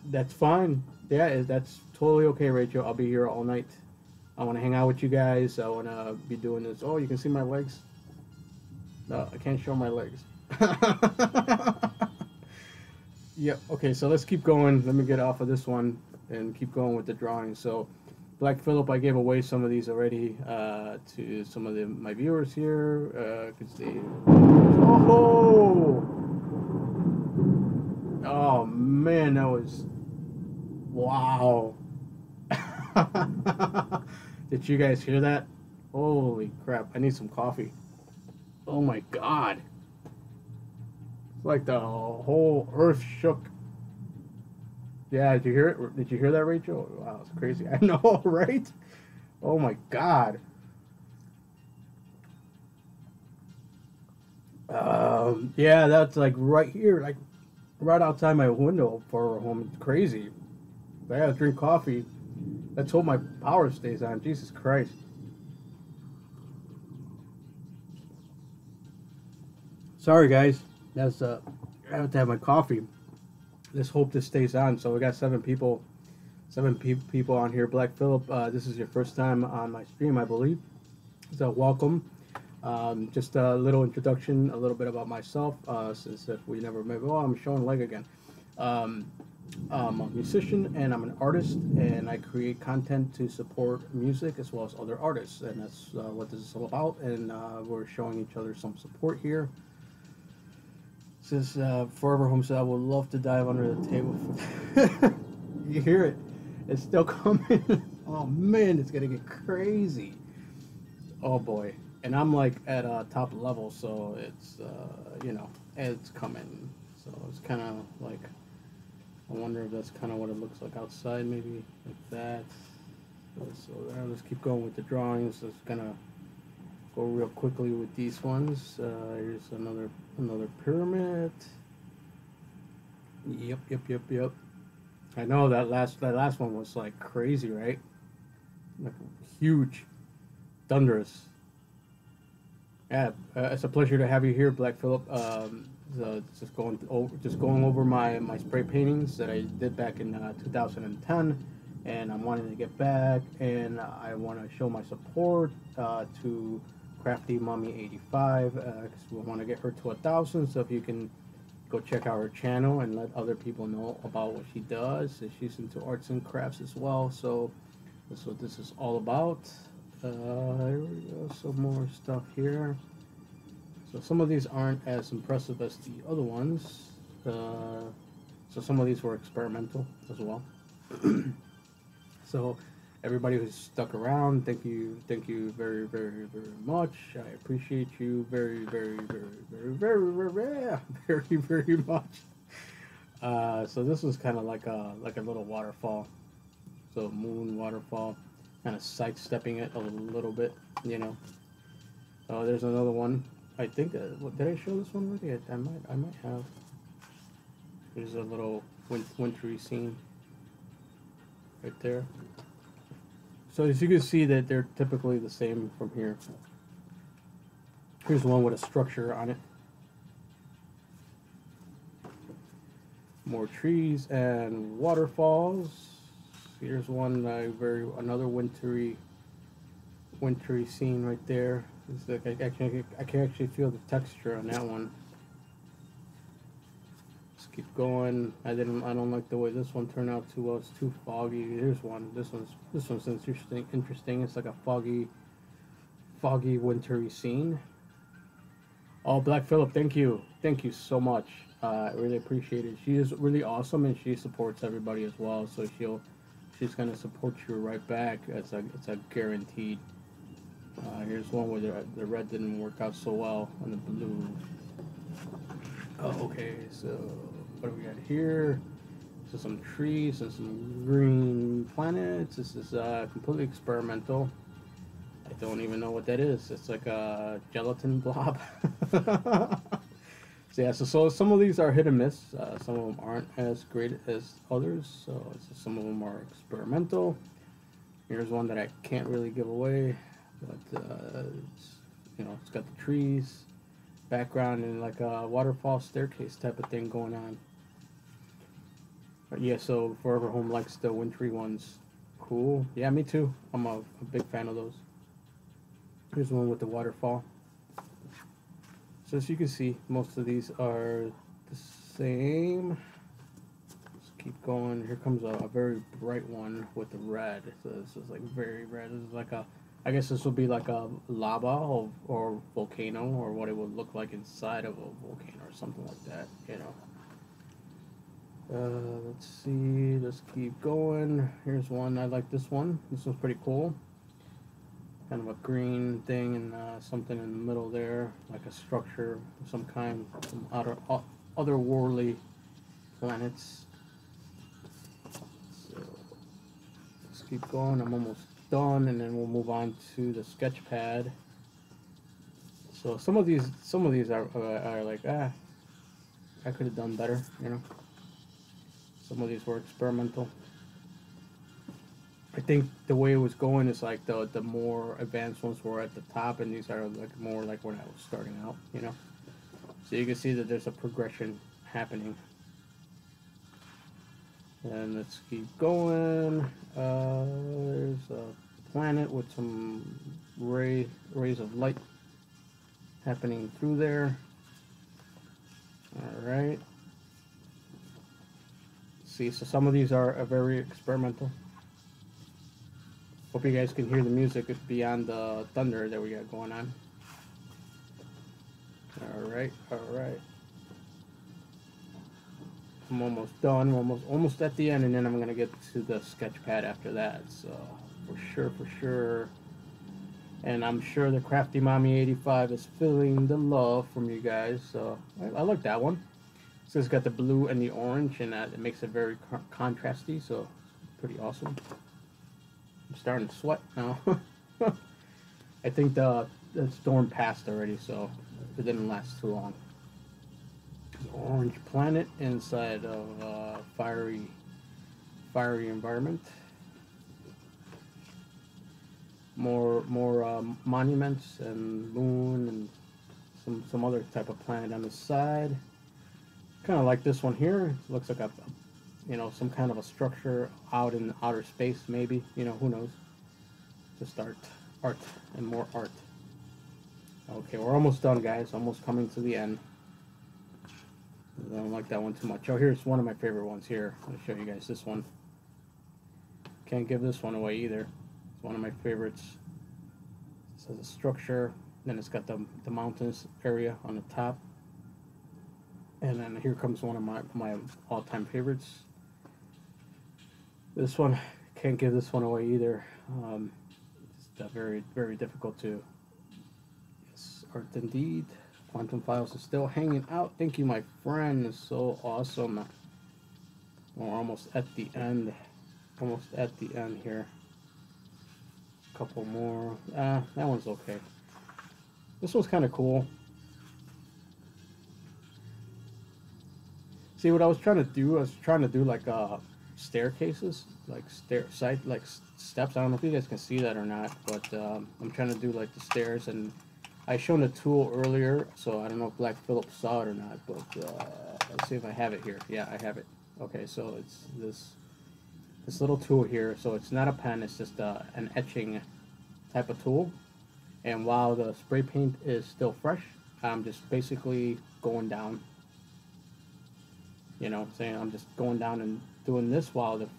That's fine. Yeah, that's totally okay, Rachel. I'll be here all night. I want to hang out with you guys. I want to be doing this. Oh, you can see my legs. No, I can't show my legs. Yep. Okay, so let's keep going. Let me get off of this one and keep going with the drawing. So Black Phillip, I gave away some of these already to some of my viewers here. Oh man, that was wow. Did you guys hear that? Holy crap, I need some coffee. Oh my God. It's like the whole earth shook. Yeah, did you hear it? Did you hear that, Rachel? Wow, it's crazy. I know, right? Oh my God. Yeah, that's like right here, like right outside my window for home. It's crazy. I gotta drink coffee. Let's hope my power stays on. Jesus Christ. Sorry, guys. That's I have to have my coffee. Let's hope this stays on. So we got seven people on here. Black Phillip, this is your first time on my stream, I believe. So welcome. Just a little introduction, a little bit about myself, since if we never met. Oh, I'm showing leg again. Um, I'm a musician and I'm an artist, and I create content to support music as well as other artists, and that's what this is all about. And we're showing each other some support here. Says Forever Home said, I would love to dive under the table. You hear it? It's still coming. Oh man, it's gonna get crazy. Oh boy. And I'm like at top level, so it's it's coming. So it's kind of like, I wonder if that's kind of what it looks like outside, maybe like that. So let's keep going with the drawings. Let's gonna go real quickly with these ones. Here's another pyramid. Yep. I know that last one was like crazy, right? Like huge, thunderous. Yeah, it's a pleasure to have you here, Black Phillip. Just going over my spray paintings that I did back in 2010, and I'm wanting to get back, and I want to show my support to Crafty Mommy85 because we want to get her to 1,000. So if you can go check out her channel and let other people know about what she does. She's into arts and crafts as well. So that's what this is all about. Here we go, some more stuff here. So some of these aren't as impressive as the other ones. So some of these were experimental as well. So everybody who's stuck around, thank you very, very, very much. I appreciate you very, very, very, very, very, very, very, very much. So this was kind of like a little waterfall. So moon waterfall. Kind of sidestepping it a little bit, you know. Oh, there's another one. I think. Did I show this one already? I might have. There's a little wintry scene right there. So as you can see, that they're typically the same from here. Here's one with a structure on it. More trees and waterfalls. Here's one another wintry scene right there. It's like I can actually feel the texture on that one. Let's keep going. I don't like the way this one turned out too well. It's too foggy. Here's one. This one's interesting. It's like a foggy wintry scene. Oh, Black Phillip, thank you so much. I really appreciate it. She is really awesome, and she supports everybody as well. So she's gonna support you right back. It's a guaranteed. Here's one where the red didn't work out so well on the blue. Oh, okay. So what do we got here? So some trees and some green planets. This is completely experimental. I don't even know what that is. It's like a gelatin blob. So yeah, so some of these are hit and miss. Some of them aren't as great as others. So some of them are experimental. Here's one that I can't really give away, but it's got the trees, background, and like a waterfall staircase type of thing going on. But yeah, so Forever Home likes the wintry ones. Cool. Yeah, me too. I'm a big fan of those. Here's one with the waterfall. So as you can see, most of these are the same. Let's keep going. Here comes a very bright one with the red. So this is like very red. This is like I guess this will be like a lava or volcano, or what it would look like inside of a volcano or something like that, you know. Let's see. Let's keep going. Here's one. I like this one. This one's pretty cool. kind of a green thing and something in the middle there, like a structure of some kind, some otherworldly planets. So let's keep going. I'm almost done, and then we'll move on to the sketch pad. So some of these are like, I could have done better, you know. Some of these were experimental. I think the way it was going is like the more advanced ones were at the top, and these are like more like when I was starting out, you know. So you can see that there's a progression happening. And let's keep going. There's a planet with some rays of light happening through there. All right. See, so some of these are very experimental. Hope you guys can hear the music beyond the thunder that we got going on. All right, all right. I'm almost done. We're almost at the end, and then I'm gonna get to the sketch pad after that. So for sure. And I'm sure the Crafty Mommy85 is feeling the love from you guys. So I like that one. So it's got the blue and the orange, and it makes it very contrasty. So pretty awesome. I'm starting to sweat now. I think the storm passed already, so it didn't last too long. The orange planet inside of a fiery environment. More monuments and moon and some other type of planet on the side. Kind of like this one here. It looks like a you know, some kind of a structure out in outer space, maybe. You know, who knows? Just art and more art. Okay, we're almost done, guys. Almost coming to the end. I don't like that one too much. Oh, here's one of my favorite ones here. I'll show you guys this one. Can't give this one away either. It's one of my favorites. It says a structure, then it's got the mountainous area on the top. And then here comes one of my all-time favorites. This one, can't give this one away either. It's very, very difficult to. Yes, art indeed. Quantum Files is still hanging out. Thank you, my friend. It's so awesome. We're almost at the end. Almost at the end here. A couple more. That one's okay. This one's kind of cool. See, what I was trying to do, like staircases, like steps. I don't know if you guys can see that or not, but I'm trying to do like the stairs, and I shown a tool earlier, so I don't know if Black Phillip saw it or not, but let's see if I have it here. Yeah, I have it. Okay, so it's this little tool here. So it's not a pen, it's just an etching type of tool. And while the spray paint is still fresh, I'm just basically going down. You know what I'm saying? I'm just going down and doing this while the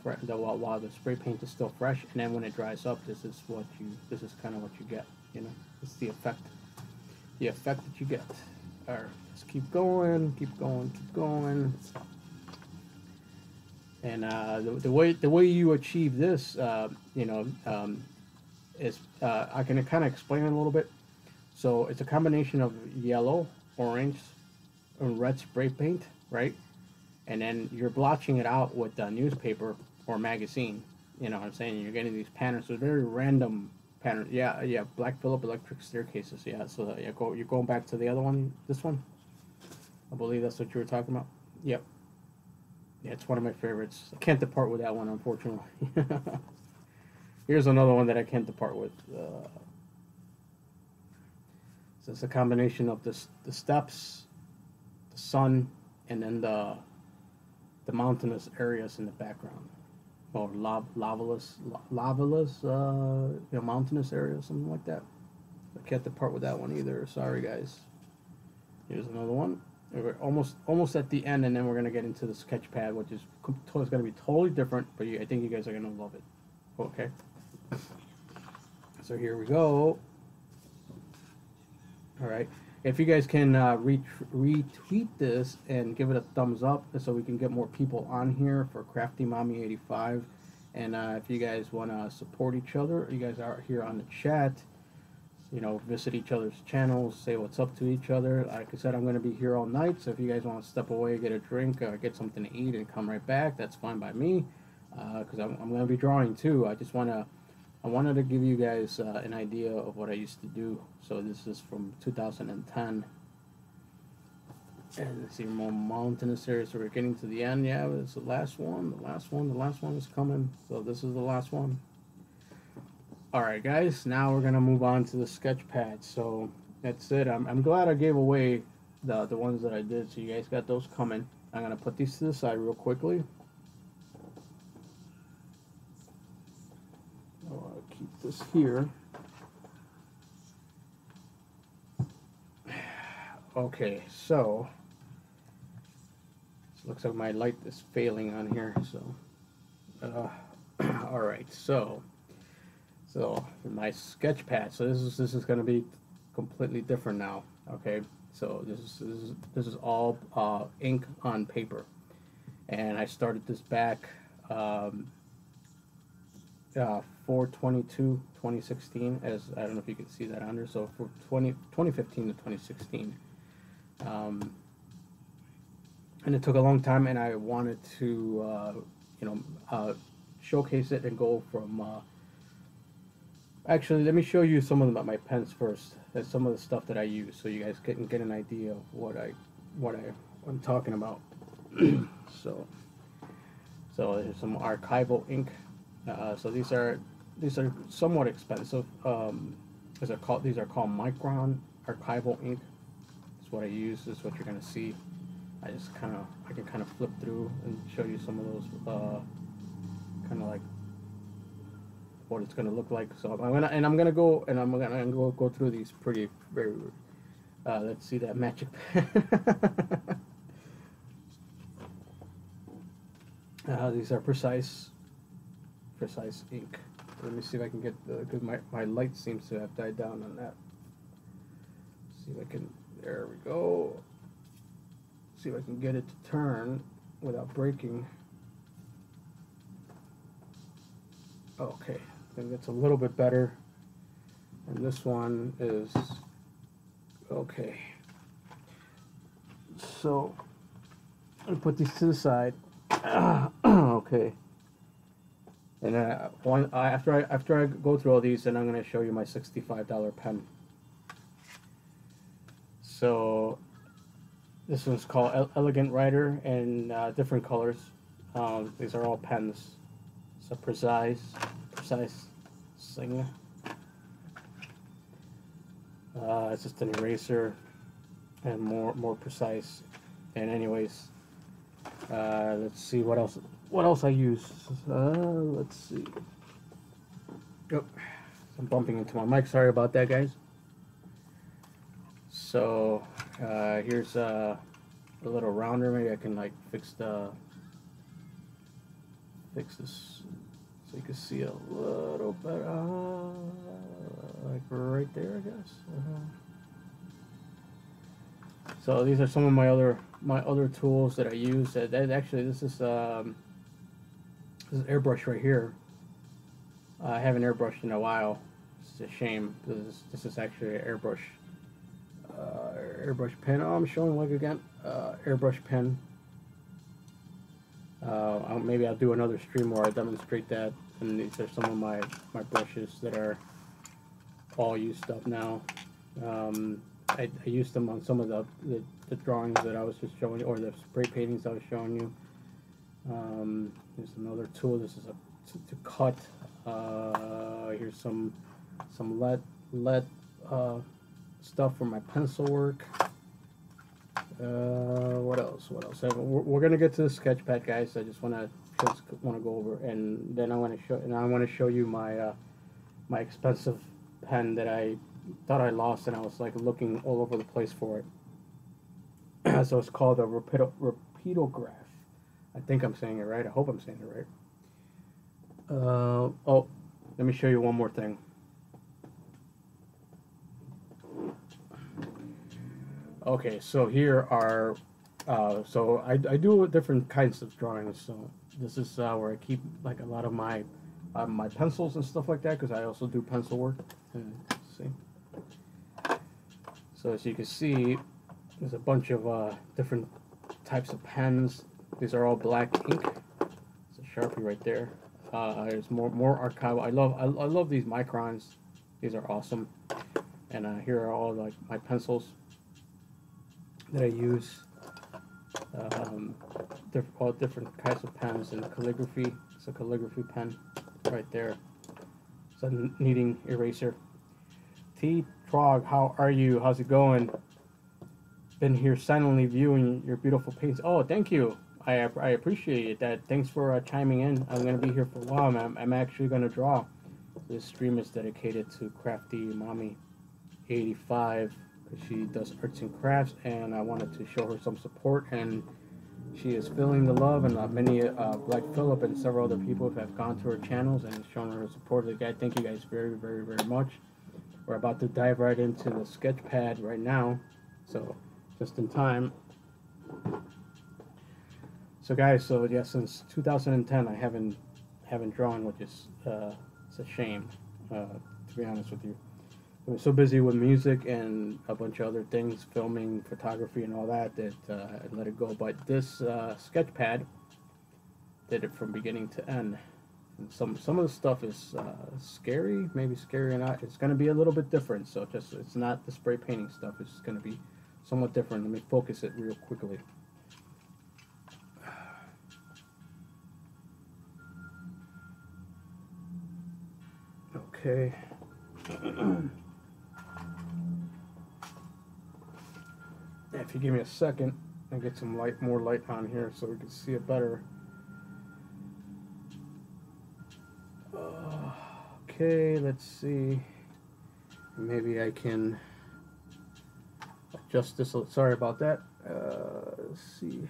spray paint is still fresh, and then when it dries up, this is kind of what you get. You know, it's the effect that you get. All right, let's keep going. And the way you achieve this, you know, is I can kind of explain it a little bit. So it's a combination of yellow, orange, and red spray paint, right? And then you're blotching it out with a newspaper or magazine. You know what I'm saying? You're getting these patterns. So very random patterns. Yeah. Black Phillip electric staircases. Yeah. So yeah, you're going back to the other one. This one. I believe that's what you were talking about. Yep. Yeah, it's one of my favorites. I can't depart with that one, unfortunately. Here's another one that I can't depart with. So it's a combination of the steps, the sun, and then the mountainous areas in the background, or lavaless, you know, mountainous areas, something like that. I can't depart with that one either. Sorry, guys. Here's another one. We're almost at the end, and then we're gonna get into the sketch pad, which is gonna be totally different. But I think you guys are gonna love it. Okay. So here we go. All right. If you guys can retweet this and give it a thumbs up, so we can get more people on here for Crafty Mommy85. And if you guys want to support each other, you guys are here on the chat. you know, visit each other's channels, say what's up to each other. Like I said, I'm going to be here all night, so if you guys want to step away, get a drink, get something to eat, and come right back, that's fine by me. Because I'm going to be drawing too. I wanted to give you guys an idea of what I used to do. So this is from 2010. And let's see, more mountainous area. So we're getting to the end. Yeah, it's the last one. The last one is coming. So this is the last one. Alright guys, now we're gonna move on to the sketch pad. So that's it. I'm glad I gave away the ones that I did, so you guys got those coming. I'm gonna put these to the side real quickly. I'll keep this here. Okay, so it looks like my light is failing on here. So alright, so my sketch pad. So this is going to be completely different now. Okay, so this is all ink on paper, and I started this back 4/22/2016. As I don't know if you can see that under. So for 2015 to 2016, and it took a long time, and I wanted to showcase it and go from. Actually, let me show you some of my pens first. That's some of the stuff that I use, so you guys can get an idea of what I'm talking about. so there's some archival ink. So these are somewhat expensive. These are called Micron archival ink. That's what I use. This is what you're gonna see. I can kind of flip through and show you some of those kind of like what it's gonna look like. So I'm gonna go through these very. Let's see that magic pen. These are precise ink. Let me see if I can get because my light seems to have died down on that. See if I can. There we go. See if I can get it to turn without breaking. Okay, I think that's a little bit better. And this one is okay. So I'll put these to the side. Okay. And after I go through all these, then I'm going to show you my $65 pen. So this one's called Elegant Writer, and different colors. These are all pens. So precise thing. It's just an eraser and more precise. And anyways, let's see what else I use. Let's see. Oh, I'm bumping into my mic. Sorry about that, guys. So here's a little rounder. Maybe I can like fix this so you can see a little better. Like right there, I guess. So these are some of my other tools that I use. Actually, this is airbrush right here. I haven't airbrushed in a while. It's a shame. This is actually an airbrush pen. Oh, I'm showing like again. Airbrush pen. Maybe I'll do another stream where I demonstrate that. And these are some of my brushes that are all used up now. I used them on some of the drawings that I was just showing you, or the spray paintings I was showing you. Here's another tool. This is to cut. Here's some lead stuff for my pencil work. What else? We're gonna get to the sketch pad, guys. I just want to go over, and then I want to show you my my expensive pen that I thought I lost, and I was like looking all over the place for it. So it's called a Rapidograph. I think I'm saying it right. I hope I'm saying it right. Oh, let me show you one more thing. Okay, so here are, so I do different kinds of drawings. So this is where I keep like a lot of my my pencils and stuff like that, because I also do pencil work. Let's see. So as you can see, there's a bunch of different types of pens. These are all black ink. It's a Sharpie right there. There's more archival. I love these microns. These are awesome. And here are all like my pencils that I use. All different kinds of pens and calligraphy. It's a calligraphy pen right there. It's a kneading eraser. T. Trog, how are you? How's it going? Been here silently viewing your beautiful paints. Oh, thank you. I appreciate that. Thanks for chiming in. I'm going to be here for a while, man. I'm actually going to draw. This stream is dedicated to Crafty Mommy85 because she does arts and crafts, and I wanted to show her some support, and she is feeling the love, and many, like Philip and several other people have gone to her channels and shown her support. Again, thank you guys very, very, very much. We're about to dive right into the sketch pad right now, so just in time. So guys, so yeah, since 2010 I haven't drawn, which is it's a shame, to be honest with you. I was so busy with music and a bunch of other things, filming, photography, and all that, that I let it go. But this sketch pad did it from beginning to end. And some of the stuff is scary, maybe scary or not. It's going to be a little bit different. So it's not the spray painting stuff. It's going to be somewhat different. Let me focus it real quickly. Okay. If you give me a second, I'll get some more light on here so we can see it better. Okay, let's see. Maybe I can adjust this. Sorry about that. Let's see.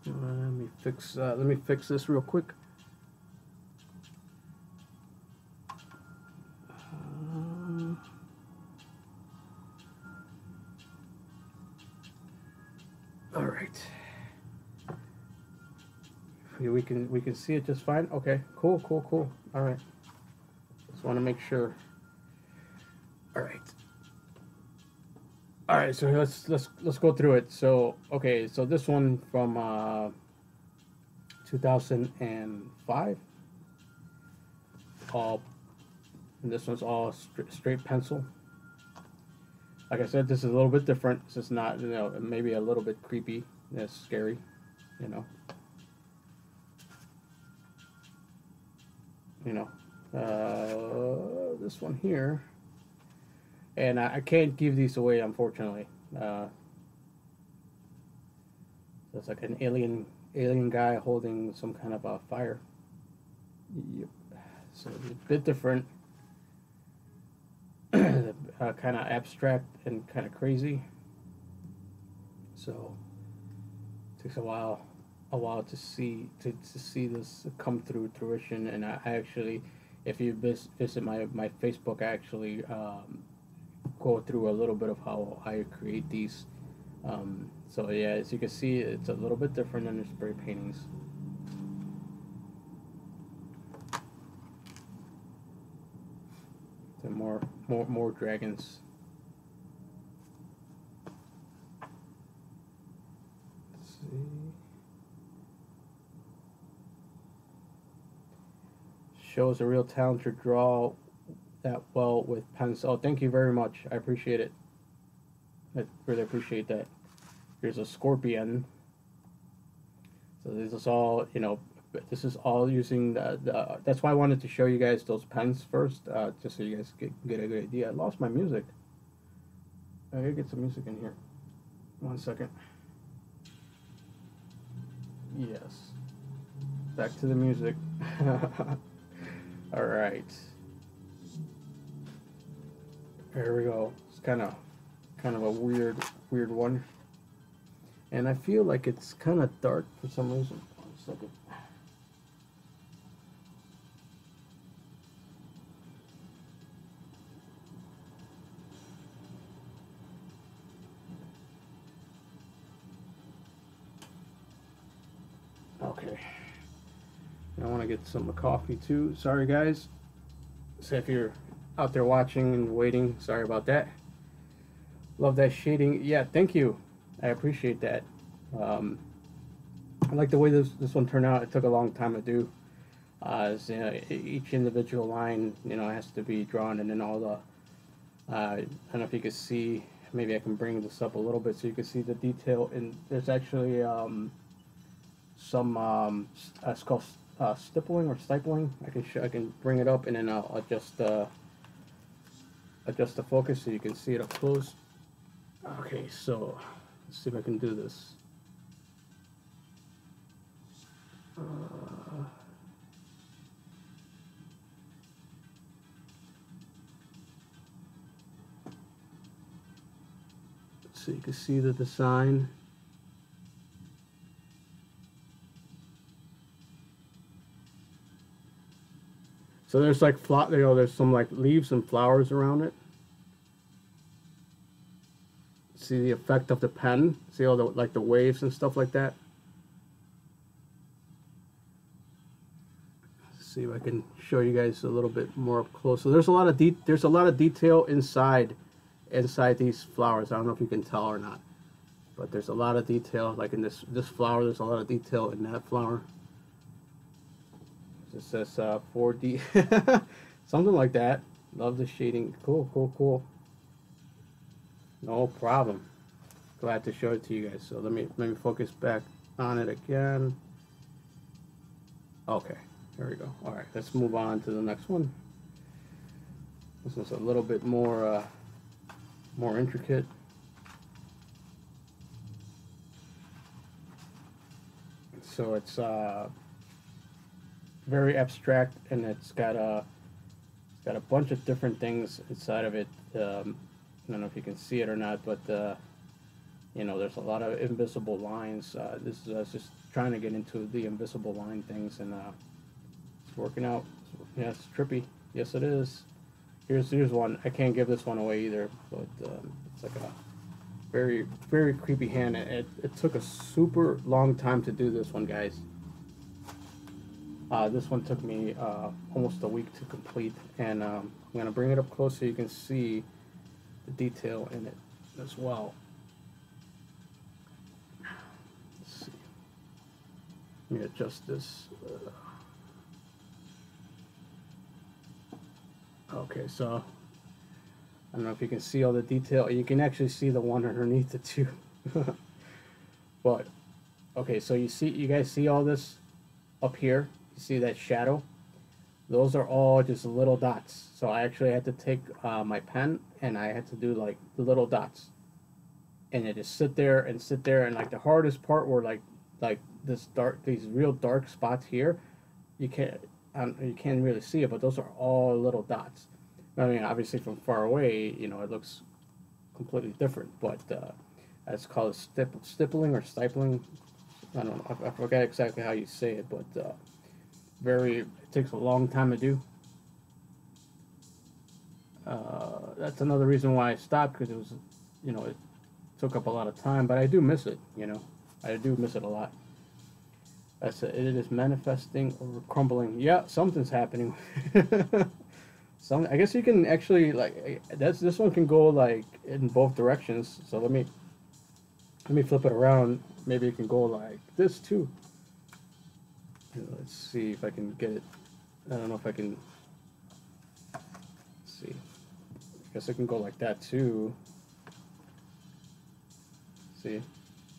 Let me fix this real quick. All right. We can see it just fine. Okay, cool. All right. Just want to make sure. All right. So let's go through it. So okay, so this one from 2005. And this one's all straight pencil. Like I said, this is a little bit different. This is not, maybe a little bit creepy. That's scary, this one here, and I can't give these away, unfortunately. It's like an alien guy holding some kind of a fire. Yep. So it's a bit different, kind of abstract and kind of crazy. So it takes a while to see this come through fruition. And I actually, if you visit my Facebook, I actually go through a little bit of how I create these. So yeah, as you can see, it's a little bit different than the spray paintings. So more dragons. Let's see. Shows a real talent to draw that well with pencil. Oh, thank you very much. I appreciate it. I really appreciate that. Here's a scorpion. So this is all, this is all using that's why I wanted to show you guys those pens first, just so you guys get a good idea. I lost my music. I gotta get some music in here. 1 second. Yes. Back to the music. All right. There we go. It's kind of a weird one, and I feel like it's kind of dark for some reason. 1 second. Okay. I want to get some coffee too. Sorry guys. So if you're out there watching and waiting. Sorry about that. Love that shading. Yeah, thank you. I appreciate that. I like the way this one turned out. It took a long time to do. As, you know, each individual line, you know, has to be drawn, and then all the I don't know if you can see. Maybe I can bring this up a little bit so you can see the detail. And there's actually some it's called stippling or stipling. I can bring it up, and then I'll adjust the focus so you can see it up close. Okay, so let's see if I can do this. So you can see the design. So there's like there's some like leaves and flowers around it. See the effect of the pen. See all the like the waves and stuff like that. Let's see if I can show you guys a little bit more up close. So there's a lot of detail inside these flowers. I don't know if you can tell or not, but there's a lot of detail. Like in this flower, there's a lot of detail in that flower. It says 4D, something like that. Love the shading. Cool, cool, cool. No problem. Glad to show it to you guys. So let me focus back on it again. Okay, there we go. All right, let's move on to the next one. This one's a little bit more intricate. So it's very abstract, and it's got a bunch of different things inside of it. I don't know if you can see it or not, but you know, there's a lot of invisible lines. This is us just trying to get into the invisible line things, and it's working out. Yeah, it's trippy. Yes, it is. Here's one. I can't give this one away either, but it's like a very, very creepy hand. It took a super long time to do this one, guys. This one took me almost a week to complete, and I'm gonna bring it up close so you can see the detail in it as well. Let's see. Let me adjust this. Okay, so I don't know if you can see all the detail. You can actually see the one underneath it too. But okay, so you guys see all this up here? You see that shadow? Those are all just little dots. So I actually had to take my pen, and I had to do like little dots, and it just sit there, and like the hardest part were like these real dark spots here. You can't really see it, but those are all little dots. I mean, obviously from far away, you know, it looks completely different, but it's called stippling or stipling. I don't know. I forget exactly how you say it, but it takes a long time to do. That's another reason why I stopped, because it was, you know, it took up a lot of time, but I do miss it, you know. I do miss it a lot. It is manifesting or crumbling. Yeah, something's happening. I guess you can actually, like, this one can go like in both directions. So let me flip it around. Maybe it can go like this too. Let's see if I can get it. I don't know if I can. Let's see. I guess I can go like that too. See.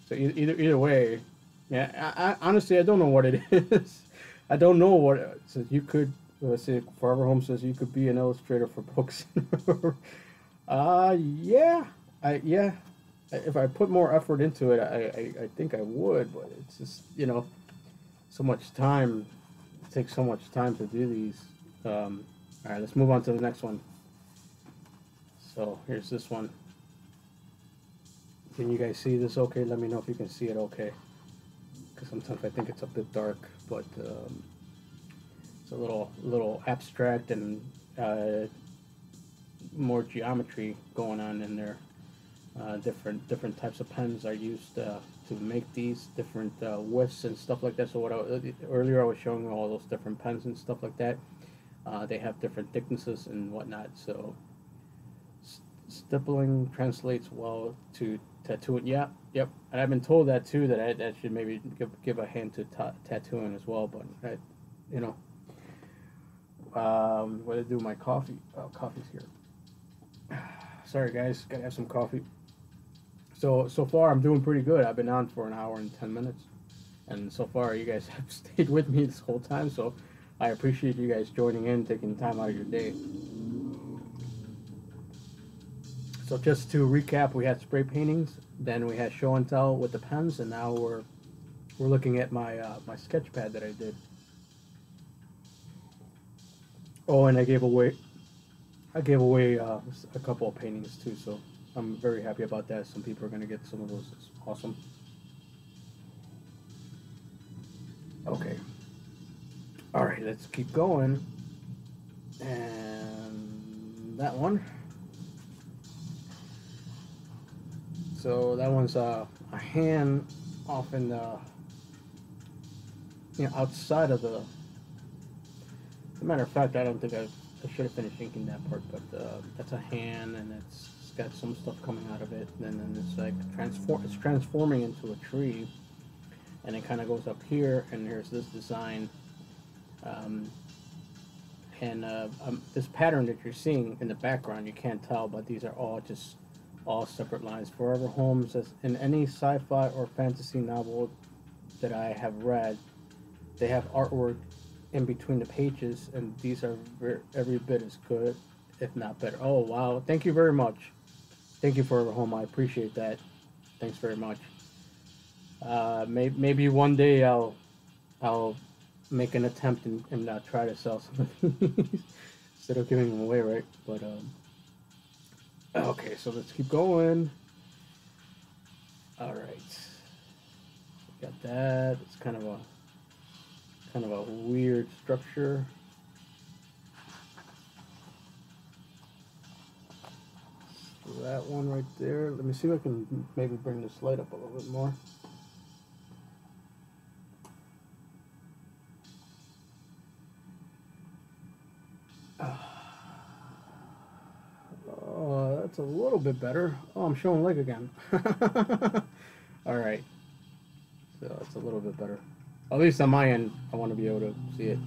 So either way. Yeah. I honestly, I don't know what it is. I don't know what it says. You could. Let's see. Forever Home says you could be an illustrator for books. Yeah. Yeah. If I put more effort into it, I think I would. But it's just, you know, so much time. It takes so much time to do these. All right, let's move on to the next one. So here's this one. Can you guys see this okay? Let me know if you can see it okay. Because sometimes I think it's a bit dark, but it's a little abstract and more geometry going on in there. Different types of pens are used to make these different widths and stuff like that. So earlier I was showing you all those different pens and stuff like that. They have different thicknesses and whatnot. So stippling translates well to tattooing. Yeah, yep. And I've been told that too. That I should maybe give a hand to tattooing as well. But you know, what to do? My coffee. Oh, coffee's here. Sorry guys, gotta have some coffee. So far I'm doing pretty good. I've been on for an hour and 10 minutes, and so far you guys have stayed with me this whole time. So I appreciate you guys joining in, taking time out of your day. So just to recap, we had spray paintings, then we had show and tell with the pens, and now we're looking at my my sketch pad that I did. Oh, and I gave away a couple of paintings too, so I'm very happy about that. Some people are gonna get some of those. It's awesome. Okay. All right, let's keep going. And that one. So that one's a hand off in the, outside of the. As a matter of fact, I don't think I should have finished inking that part, but that's a hand, and it's got some stuff coming out of it, and then it's like it's transforming into a tree, and it kind of goes up here, and here's this design, this pattern that you're seeing in the background, you can't tell, but these are all separate lines. Forever Home says, in any sci-fi or fantasy novel that I have read, they have artwork in between the pages, and these are every bit as good, if not better. Oh wow, thank you very much. Thank you, Forever Home. I appreciate that. Thanks very much. Maybe one day I'll make an attempt and try to sell some of these instead of giving them away, right? But okay, so let's keep going. All right, got that. It's kind of a weird structure. So that one right there. Let me see if I can maybe bring this light up a little bit more. Oh, that's a little bit better. Oh, I'm showing leg again. All right. So it's a little bit better. At least on my end, I want to be able to see it.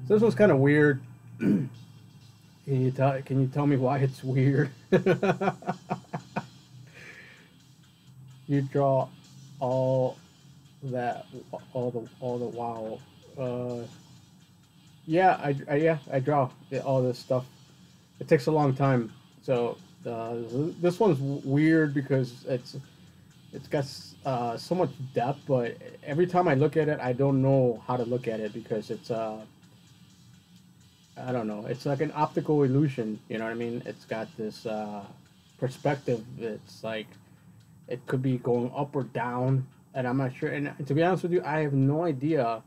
So this one's kind of weird. Can you tell me why it's weird? You draw all the wow. Yeah, I draw all this stuff. It takes a long time. So this one's weird because it's got so much depth, but every time I look at it, I don't know how to look at it because it's I don't know. It's like an optical illusion. You know what I mean? It's got this perspective. It's like it could be going up or down, and I'm not sure. And to be honest with you, I have no idea.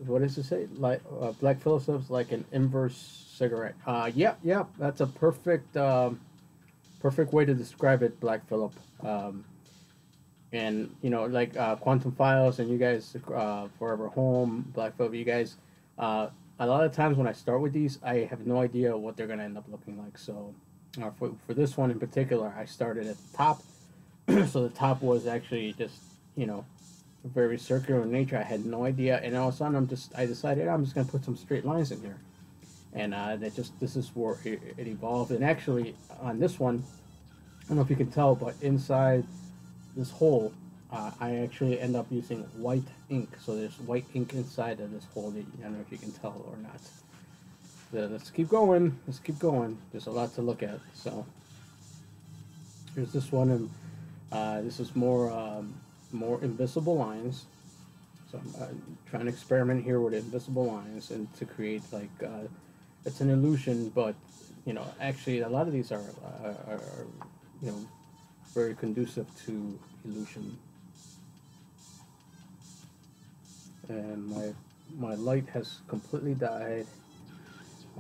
What does it say? Like Black Phillips says, like an inverse cigarette. Yeah. That's a perfect way to describe it, Black Phillip. And like Quantum Files and you guys, Forever Home, Black Phillip. You guys. A lot of times when I start with these, I have no idea what they're gonna end up looking like. So, for this one in particular, I started at the top. So the top was actually just very circular in nature. I had no idea, and all of a sudden I decided I'm just gonna put some straight lines in here, and this is where it evolved. And actually on this one, I don't know if you can tell, but inside this hole, I actually end up using white ink. So there's white ink inside of this hole. I don't know if you can tell or not. Let's keep going. Let's keep going. There's a lot to look at. So here's this one, and this is more invisible lines. So I'm trying to experiment here with invisible lines and to create like it's an illusion, but actually a lot of these are very conducive to illusion. And my light has completely died.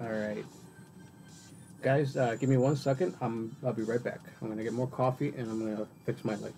All right, guys, give me 1 second. I'll be right back. I'm gonna get more coffee and I'm gonna fix my light.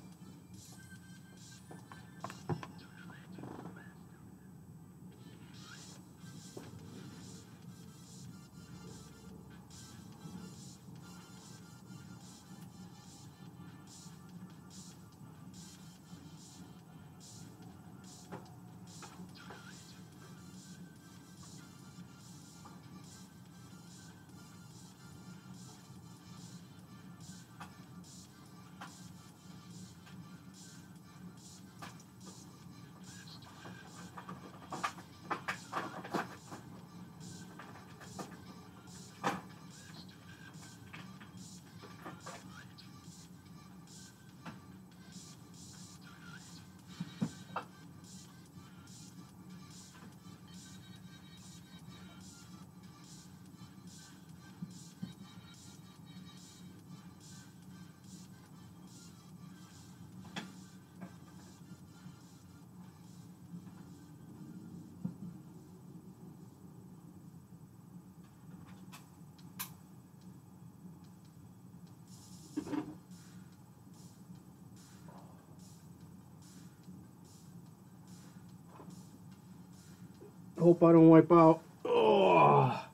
hope I don't wipe out. Oh.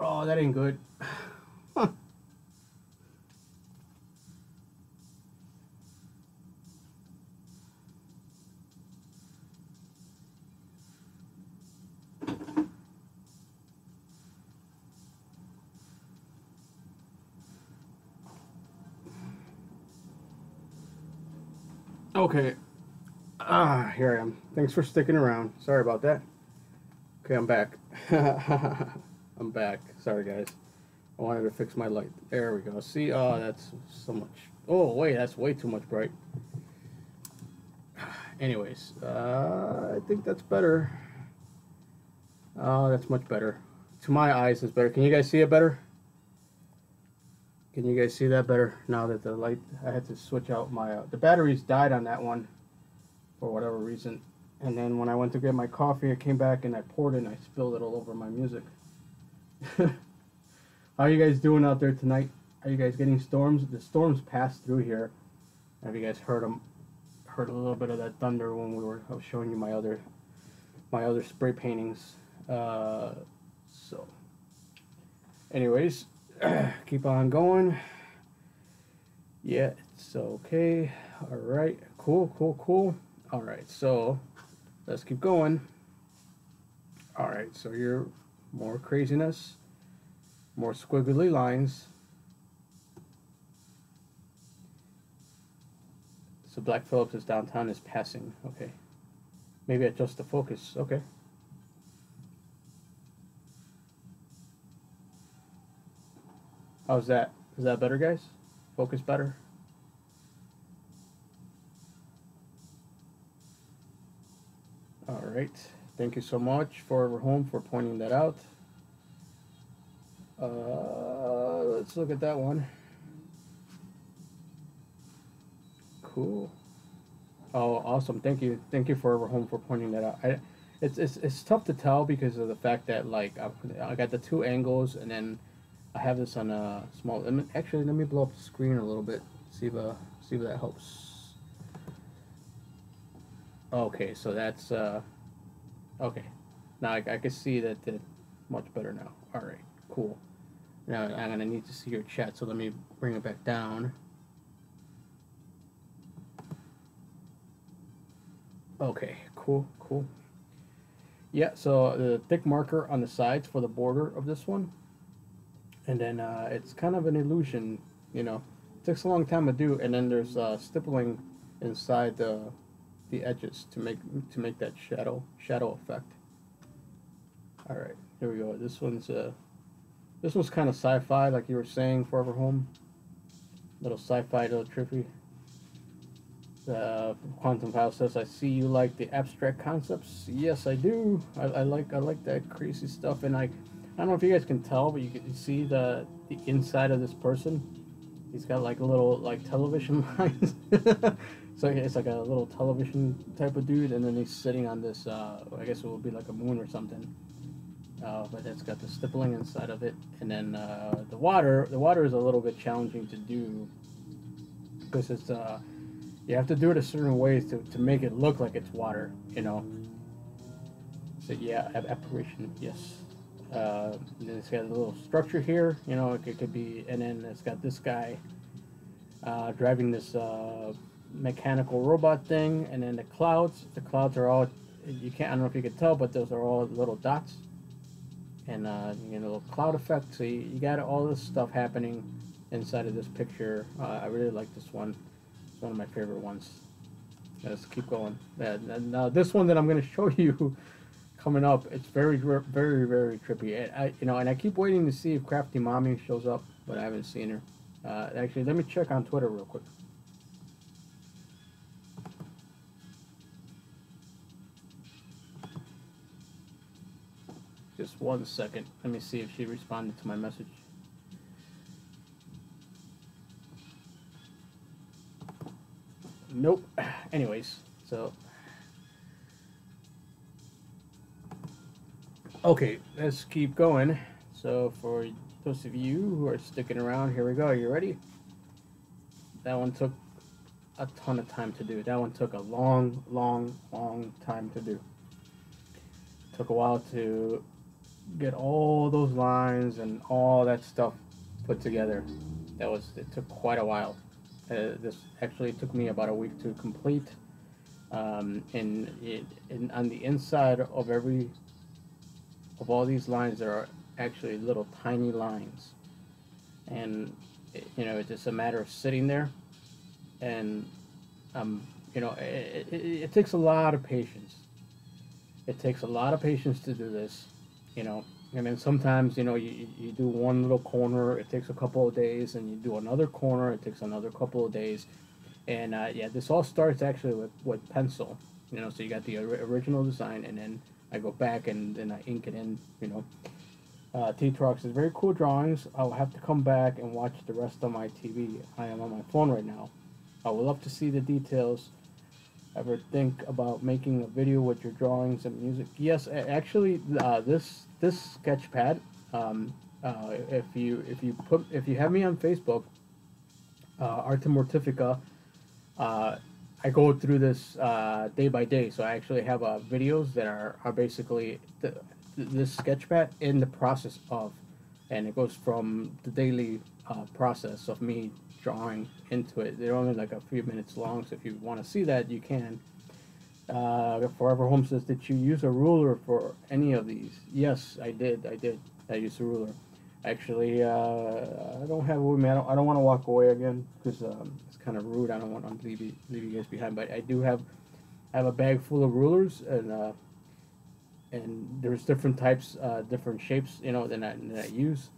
Oh, that ain't good. Huh. Okay. Here I am. Thanks for sticking around. Sorry about that. Okay, I'm back. I'm back. Sorry, guys. I wanted to fix my light. There we go. See? Oh, that's so much. Oh, wait, that's way too much bright. Anyways, I think that's better. Oh, that's much better. To my eyes, it's better. Can you guys see it better? Can you guys see that better? Now that the light, I had to switch out my, the batteries died on that one for whatever reason. And then when I went to get my coffee, I came back and I poured it and I spilled it all over my music. How are you guys doing out there tonight? Are you guys getting storms? The storms passed through here. Have you guys heard them? Heard a little bit of that thunder when I was showing you my other spray paintings. So, anyways, keep on going. Yeah, it's okay. All right, cool. All right, so let's keep going. All right, so you're more craziness, more squiggly lines. So Black Phillips is downtown is passing. Okay, maybe adjust the focus. Okay. How's that? Is that better, guys? Focus better? All right. Thank you so much for home for pointing that out. Let's look at that one. Cool. Oh, awesome. Thank you for home for pointing that out. It's tough to tell because of the fact that like I got the two angles and then I have this on a small. Actually, let me blow up the screen a little bit. See if that helps. Okay, so that's okay. Now I can see that much better now. All right, cool. Now I'm gonna need to see your chat, so let me bring it back down. Okay, cool. Yeah, so the thick marker on the sides for the border of this one. And then it's kind of an illusion, you know. It takes a long time to do, and then there's stippling inside the edges to make that shadow effect. All right, here we go. This one's kind of sci-fi, like you were saying, Forever Home. Little sci-fi, little trippy. Quantum File says, "I see you like the abstract concepts." Yes, I do. I like that crazy stuff, and I don't know if you guys can tell, but you can see the inside of this person. He's got like little television lines. So it's like a little television type of dude, and then he's sitting on this. I guess it would be like a moon or something. But it's got the stippling inside of it, and then the water. The water is a little bit challenging to do because it's you have to do it a certain way to make it look like it's water, you know. So yeah, apparition, yes. And then it's got a little structure here, you know. It could be, and then it's got this guy driving this mechanical robot thing, and then the clouds. The clouds are all, you can't. I don't know if you can tell, but those are all little dots, and you know, little cloud effect. So you got all this stuff happening inside of this picture. I really like this one. It's one of my favorite ones. Let's keep going. And this one that I'm going to show you coming up, it's very trippy. And I keep waiting to see if Crafty Mommy shows up, but I haven't seen her. Actually, let me check on Twitter real quick. Just 1 second. Let me see if she responded to my message. Nope. Anyways, so okay, let's keep going. So for those of you who are sticking around, here we go. Are you ready? That one took a ton of time to do. That one took a long time to do. Took a while to get all those lines and all that stuff put together. It took quite a while. This actually took me about a week to complete. And on the inside of all these lines, there are actually little tiny lines, and it's just a matter of sitting there, and it takes a lot of patience. It takes a lot of patience to do this, and then sometimes you do one little corner, it takes a couple of days, and you do another corner, it takes another couple of days. And yeah, this all starts actually with pencil, so you got the original design, and then I go back and then I ink it in, T-Trox is very cool drawings. I'll have to come back and watch the rest on my TV. I am on my phone right now. I would love to see the details. Ever think about making a video with your drawings and music? Yes, actually, this sketch pad. If you have me on Facebook, Arte Mortifica. I go through this day by day, so I actually have videos that are basically this sketchpad in the process of, and it goes from the daily process of me drawing into it. They're only like a few minutes long, so if you want to see that, you can. Forever Home says, did you use a ruler for any of these? Yes, I did. I used a ruler. Actually, I don't have it with me. I don't want to walk away again because it's kind of rude. I don't want to leave you guys behind. But I do have a bag full of rulers, and there's different types, different shapes, that I use,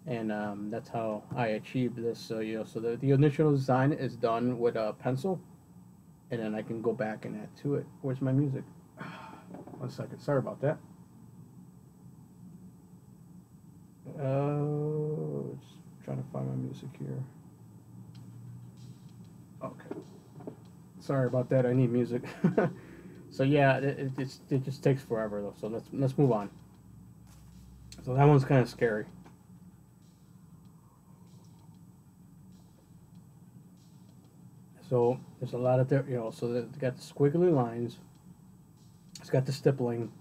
and that's how I achieved this. So so the initial design is done with a pencil, and then I can go back and add to it. Where's my music? 1 second. Sorry about that. Just trying to find my music here. Okay. Sorry about that. I need music. So yeah, it just takes forever though. So let's move on. So that one's kind of scary. So there's a lot of so it's got the squiggly lines. It's got the stippling.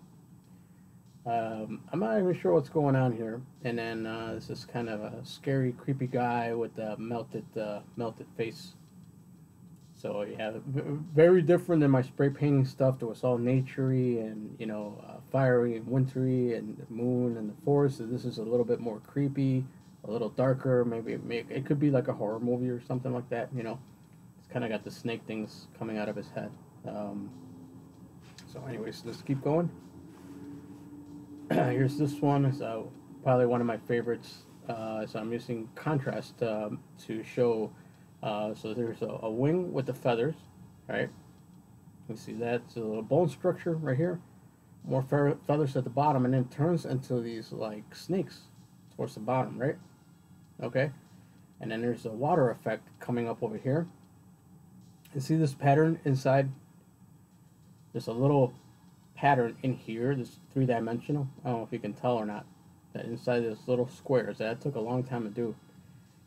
I'm not even sure what's going on here. And then this is kind of a scary, creepy guy with a melted face. So yeah, very different than my spray painting stuff that was all naturey and fiery and wintry and the moon and the forest. So this is a little bit more creepy, a little darker. Maybe it could be like a horror movie or something like that. It's kind of got the snake things coming out of his head. So anyways, let's keep going. Here's this one. It's probably one of my favorites. So I'm using contrast to show. So there's a wing with the feathers, right? You see that's a little bone structure right here. More feathers at the bottom, and then it turns into these like snakes towards the bottom, right? Okay. And then there's a water effect coming up over here. And see this pattern inside? There's a little pattern in here, this 3-dimensional. I don't know if you can tell or not. That inside this little squares, that took a long time to do.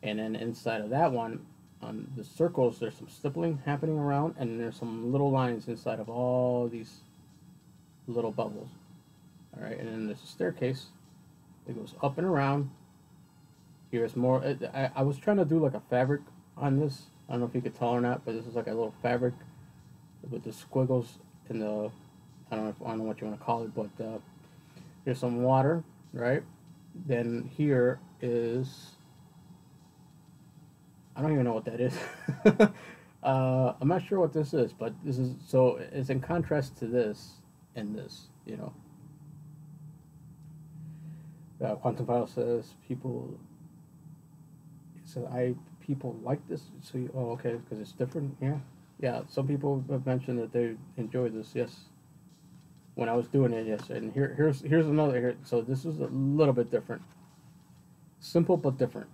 And then inside of that one, on the circles, there's some stippling happening around, and there's some little lines inside of all these little bubbles. Alright, and then there's a staircase that goes up and around. Here's more. I was trying to do like a fabric on this. I don't know if you could tell or not, but this is like a little fabric with the squiggles and the, I don't know what you want to call it, but here's some water, right? Then here is, I don't even know what that is. I'm not sure what this is, but this is, so it's in contrast to this and this, Quantum File says people like this. So oh, okay, because it's different. Yeah. Some people have mentioned that they enjoy this. Yes, when I was doing it, yes. And here's another here. So this is a little bit different. Simple but different.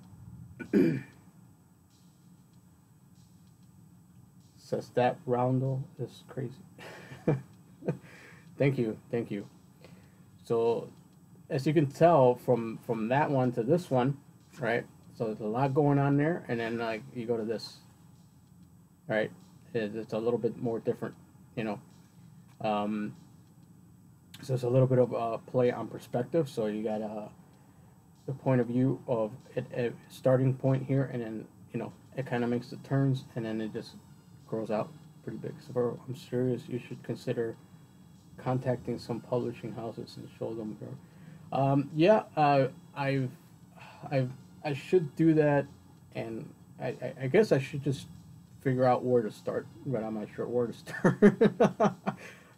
Says that roundel is crazy. Thank you. So as you can tell from that one to this one, right? So there's a lot going on there, and then like you go to this, right? it's a little bit more different, you know. Um, so it's a little bit of a play on perspective. So you got the point of view of a starting point here, and then you know it kind of makes the turns, and then it just grows out pretty big. So I'm serious, you should consider contacting some publishing houses and show them. Yeah, I should do that, and I guess I should just figure out where to start, but I'm not sure where to start.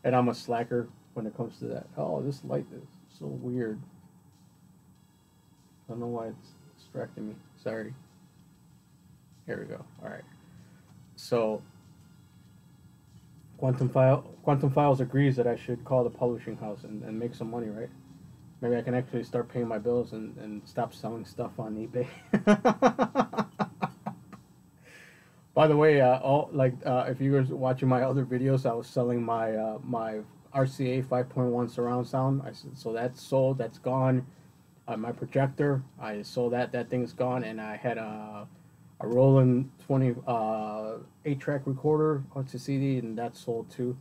And I'm a slacker when it comes to that. Oh, this light is so weird. I don't know why it's distracting me. Sorry. Here we go. All right. So Quantum Files agrees that I should call the publishing house and make some money, right? Maybe I can actually start paying my bills and stop selling stuff on eBay. By the way, if you guys watching my other videos, I was selling my my RCA 5.1 surround sound. So that's sold. That's gone. My projector, I sold that. That thing's gone. And I had a Roland 20 8-track recorder onto CD, and that's sold too.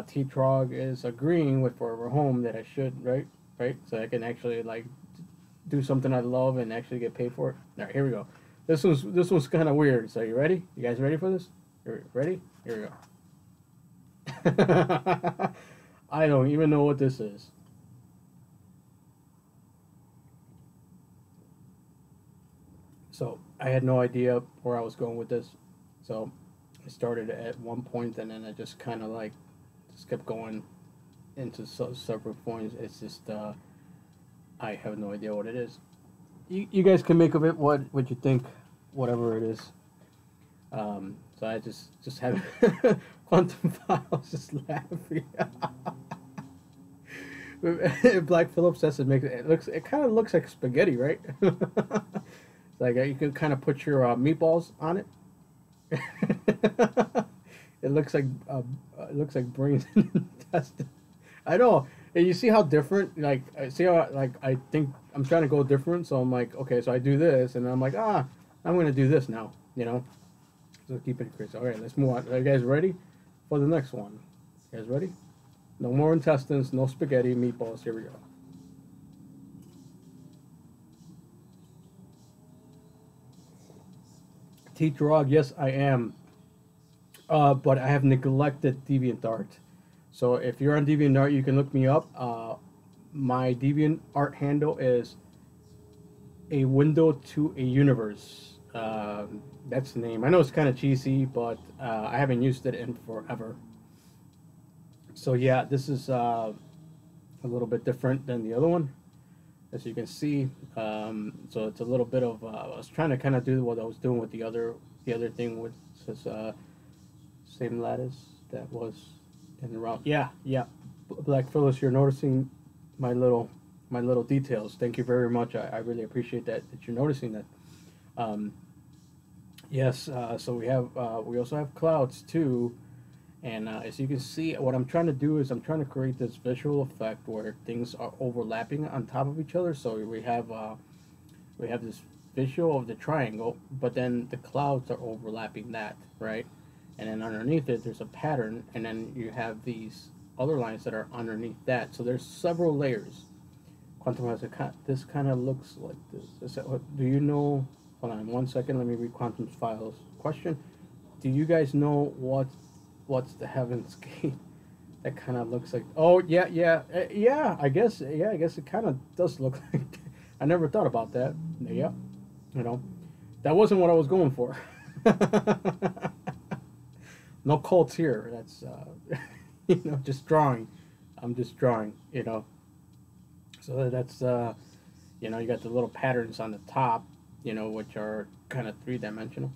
T-Trog is agreeing with Forever Home that I should, right, so I can actually like do something I love and actually get paid for it. All right, here we go. This one's kind of weird. So you ready? You guys ready for this? Ready? Here we go. I don't even know what this is. So I had no idea where I was going with this. So I started at one point, and then I just kind of like just kept going into several points. It's just I have no idea what it is. You guys can make of it what you think, whatever it is. So I just have Quantum Files just laughing. Black Phillips says it kind of looks like spaghetti, right? Like you can kind of put your meatballs on it. It looks like brains and intestine. I know. And you see how different, like, I see how, like, I think I'm trying to go different, so I'm like, okay, so I do this, and I'm like, I'm going to do this now, you know? So keep it crazy. All right, let's move on. Are you guys ready for the next one? You guys ready? No more intestines, no spaghetti, meatballs. Here we go. T-Drog, yes, I am. But I have neglected DeviantArt. So if you're on DeviantArt, you can look me up. My DeviantArt handle is A Window to a Universe. That's the name. I know it's kind of cheesy, but I haven't used it in forever. So yeah, this is a little bit different than the other one, as you can see. So it's a little bit of I was trying to kind of do what I was doing with the other thing with this same lattice that was in the round. Yeah. Black Phyllis, you're noticing my little details. Thank you very much. I really appreciate that you're noticing that. Yes. So we also have clouds too. And as you can see, what I'm trying to do is I'm trying to create this visual effect where things are overlapping on top of each other. So we have this visual of the triangle, but then the clouds are overlapping that, right? And then underneath it, there's a pattern, and then you have these other lines that are underneath that. So there's several layers. Quantum has this kind of looks like this. Do you know? Hold on 1 second. Let me read Quantum's Files question. Do you guys know what's the Heaven's Gate? That kind of looks like. Oh yeah. I guess it kind of does look like. I never thought about that. Yeah, you know, that wasn't what I was going for. No cults here. That's you know, just drawing. I'm just drawing. You know, so that's you know, you got the little patterns on the top. You know, which are kind of 3-dimensional.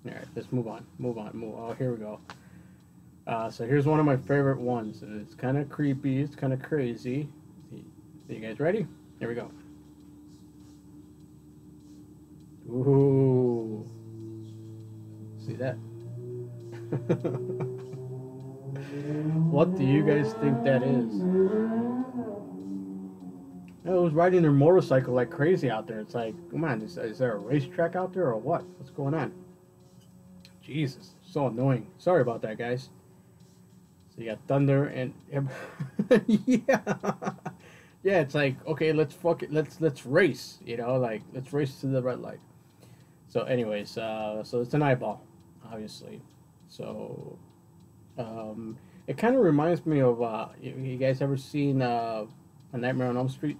All right, let's move on. Oh, here we go. So here's one of my favorite ones, and it's kind of creepy. It's kind of crazy. Are you guys ready? Here we go. Ooh, see that? What do you guys think that is? It was riding their motorcycle like crazy out there. It's like, come on, is there a racetrack out there or what? What's going on? Jesus, so annoying. Sorry about that, guys. So you got thunder and yeah, yeah. It's like, okay, let's race. You know, like let's race to the red light. So, anyways, so it's an eyeball, obviously. So, it kind of reminds me of you guys ever seen A Nightmare on Elm Street?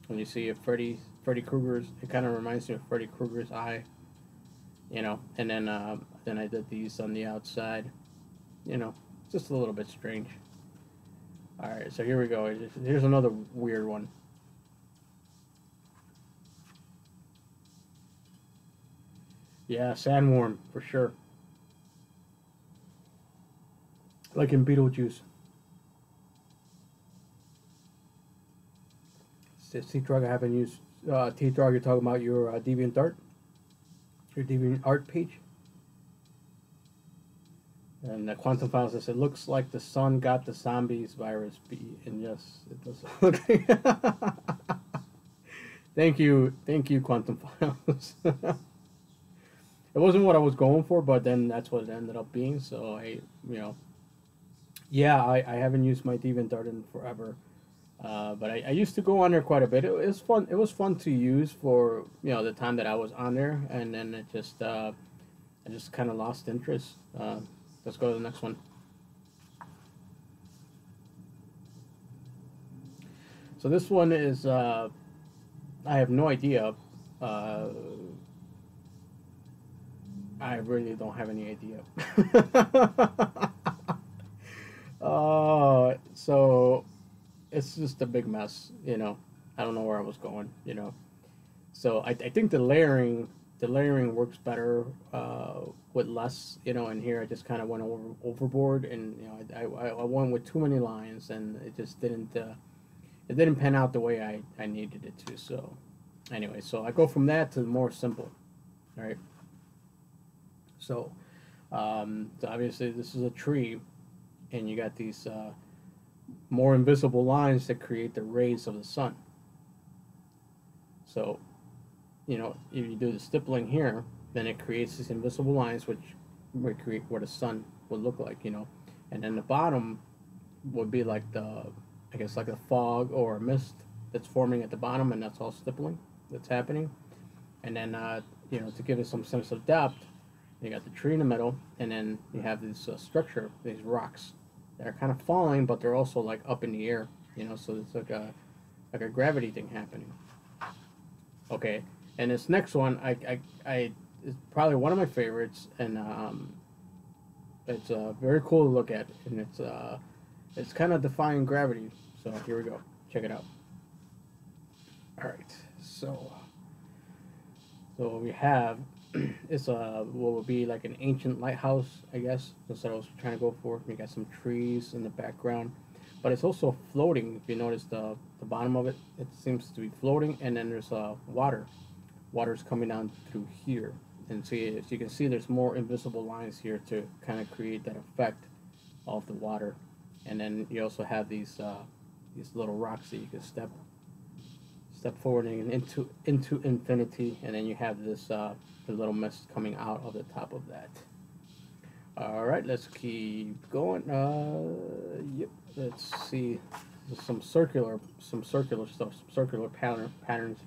When you see a Freddy Krueger's, it kind of reminds me of Freddy Krueger's eye, you know. And then I did these on the outside, you know, just a little bit strange. All right, so here we go. Here's another weird one. Yeah, sandworm for sure. Like in Beetlejuice. T-Drug, I haven't used. T-Drug, you're talking about your DeviantArt? Your DeviantArt page? And the Quantum Files says, it looks like the sun got the zombies virus B. And yes, it does look like. Thank you, Quantum Files. It wasn't what I was going for, but then that's what it ended up being. So you know, yeah, I haven't used my DeviantArt in forever. But I used to go on there quite a bit. It was fun. It was fun to use for, you know, the time that I was on there, and then I just kind of lost interest. Let's go to the next one. So this one is I have no idea. I really don't have any idea. So it's just a big mess, you know. I don't know where I was going, you know. So I think the layering works better with less, you know. And here I just kind of went overboard, and you know I went with too many lines, and it just didn't pan out the way I needed it to. So anyway, so I go from that to more simple, all right. So, so obviously this is a tree, and you got these more invisible lines that create the rays of the sun. So, you know, if you do the stippling here, then it creates these invisible lines which recreate what a sun would look like, you know. And then the bottom would be like I guess like a fog or a mist that's forming at the bottom, and that's all stippling that's happening. And then, you know, to give it some sense of depth, you got the tree in the middle, and then you have this structure, these rocks that are kind of falling, but they're also like up in the air, you know. So it's like a gravity thing happening. Okay, and this next one, I is probably one of my favorites, and it's very cool to look at, and it's kind of defying gravity. So here we go, check it out. All right, so we have. It's what would be like an ancient lighthouse, I guess. That's what I was trying to go for. You got some trees in the background, but it's also floating. If you notice the bottom of it, it seems to be floating, and then there's water. Water's coming down through here, and see, as you can see, there's more invisible lines here to kind of create that effect of the water. And then you also have these little rocks that you can step forward and into infinity, and then you have this the little mist coming out of the top of that. All right, let's keep going. Yep, let's see. Some circular stuff, some circular patterns.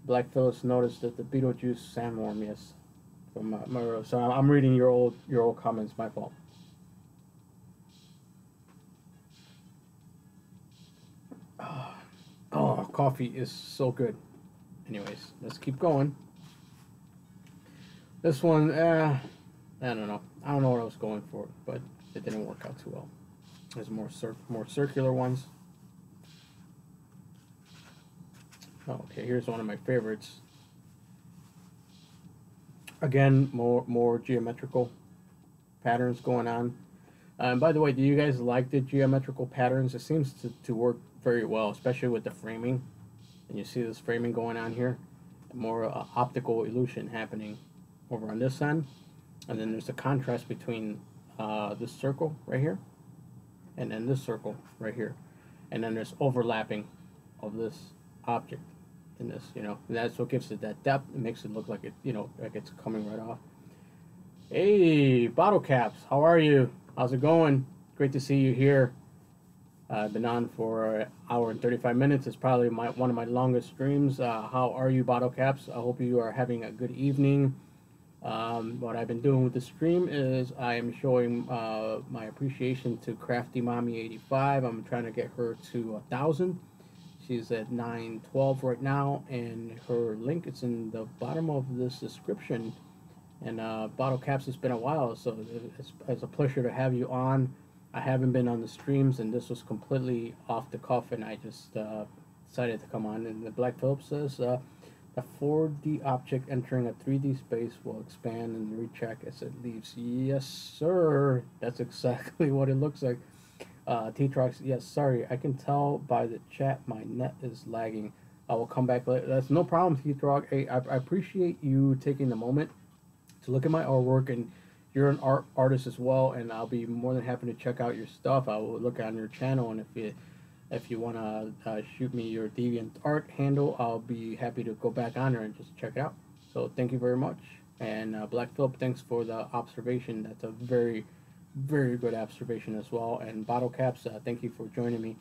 Black Phyllis noticed that the Beetlejuice sandworm, yes, from so I'm reading your old comments. My fault. Oh, coffee is so good. Anyways, let's keep going. This one, I don't know. I don't know what I was going for, but it didn't work out too well. There's more circular ones. Oh, okay, here's one of my favorites. Again, more geometrical patterns going on. And by the way, do you guys like the geometrical patterns? It seems to work very well, especially with the framing. And you see this framing going on here. More optical illusion happening over on this end. And then there's a contrast between this circle right here and then this circle right here. And then there's overlapping of this object in this, you know. And that's what gives it that depth. It makes it look like it, you know, like it's coming right off. Hey, Bottle Caps, how are you? How's it going? Great to see you here. I've been on for an hour and 35 minutes. It's probably one of my longest streams. How are you, Bottle Caps? I hope you are having a good evening. What I've been doing with the stream is I am showing my appreciation to Crafty Mommy85. I'm trying to get her to 1,000. She's at 912 right now, and her link is in the bottom of this description. And Bottle Caps, it's been a while, so it's a pleasure to have you on. I haven't been on the streams, and this was completely off the cuff, and I just decided to come on. And the Black Phillip says, the 4D object entering a 3D space will expand and recheck as it leaves. Yes, sir. That's exactly what it looks like. T-Trox, yes, sorry. I can tell by the chat my net is lagging. I will come back later. That's no problem, T-Trox. Hey, I appreciate you taking the moment to look at my artwork, and you're an artist as well, and I'll be more than happy to check out your stuff. I will look on your channel, and if you want to shoot me your DeviantArt handle, I'll be happy to go back on there and just check it out. So thank you very much. And Black Phillip, thanks for the observation. That's a very, very good observation as well. And Bottle Caps, thank you for joining me.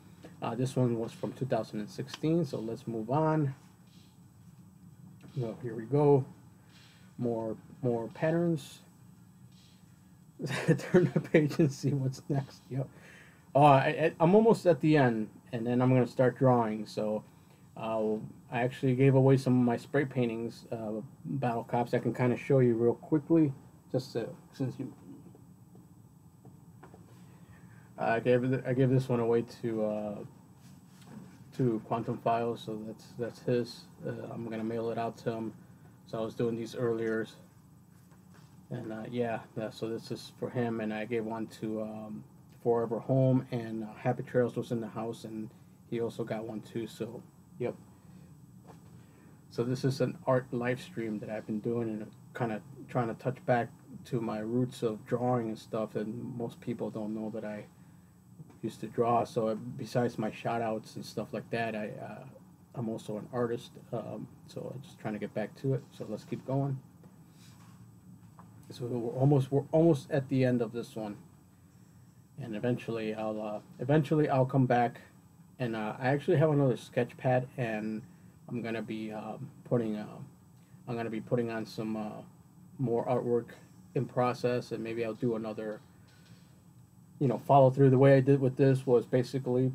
This one was from 2016, so let's move on. So here we go. More patterns. Turn the page and see what's next. Yep. Oh, I'm almost at the end, and then I'm going to start drawing. So I actually gave away some of my spray paintings, Battle Cops. I can kind of show you real quickly, just since you. I gave this one away to Quantum Files, so that's his. I'm gonna mail it out to him. So I was doing these earlier, and yeah, so this is for him, and I gave one to Forever Home, and Happy Trails was in the house, and he also got one too. So yep. So this is an art live stream that I've been doing, and kind of trying to touch back to my roots of drawing and stuff, and most people don't know that I used to draw. So besides my shout outs and stuff like that, I'm also an artist, so I'm just trying to get back to it. So let's keep going. So we're almost at the end of this one, and eventually I'll come back, and I actually have another sketch pad, and I'm gonna be putting on some more artwork in process, and maybe I'll do another. Follow through. The way I did with this was basically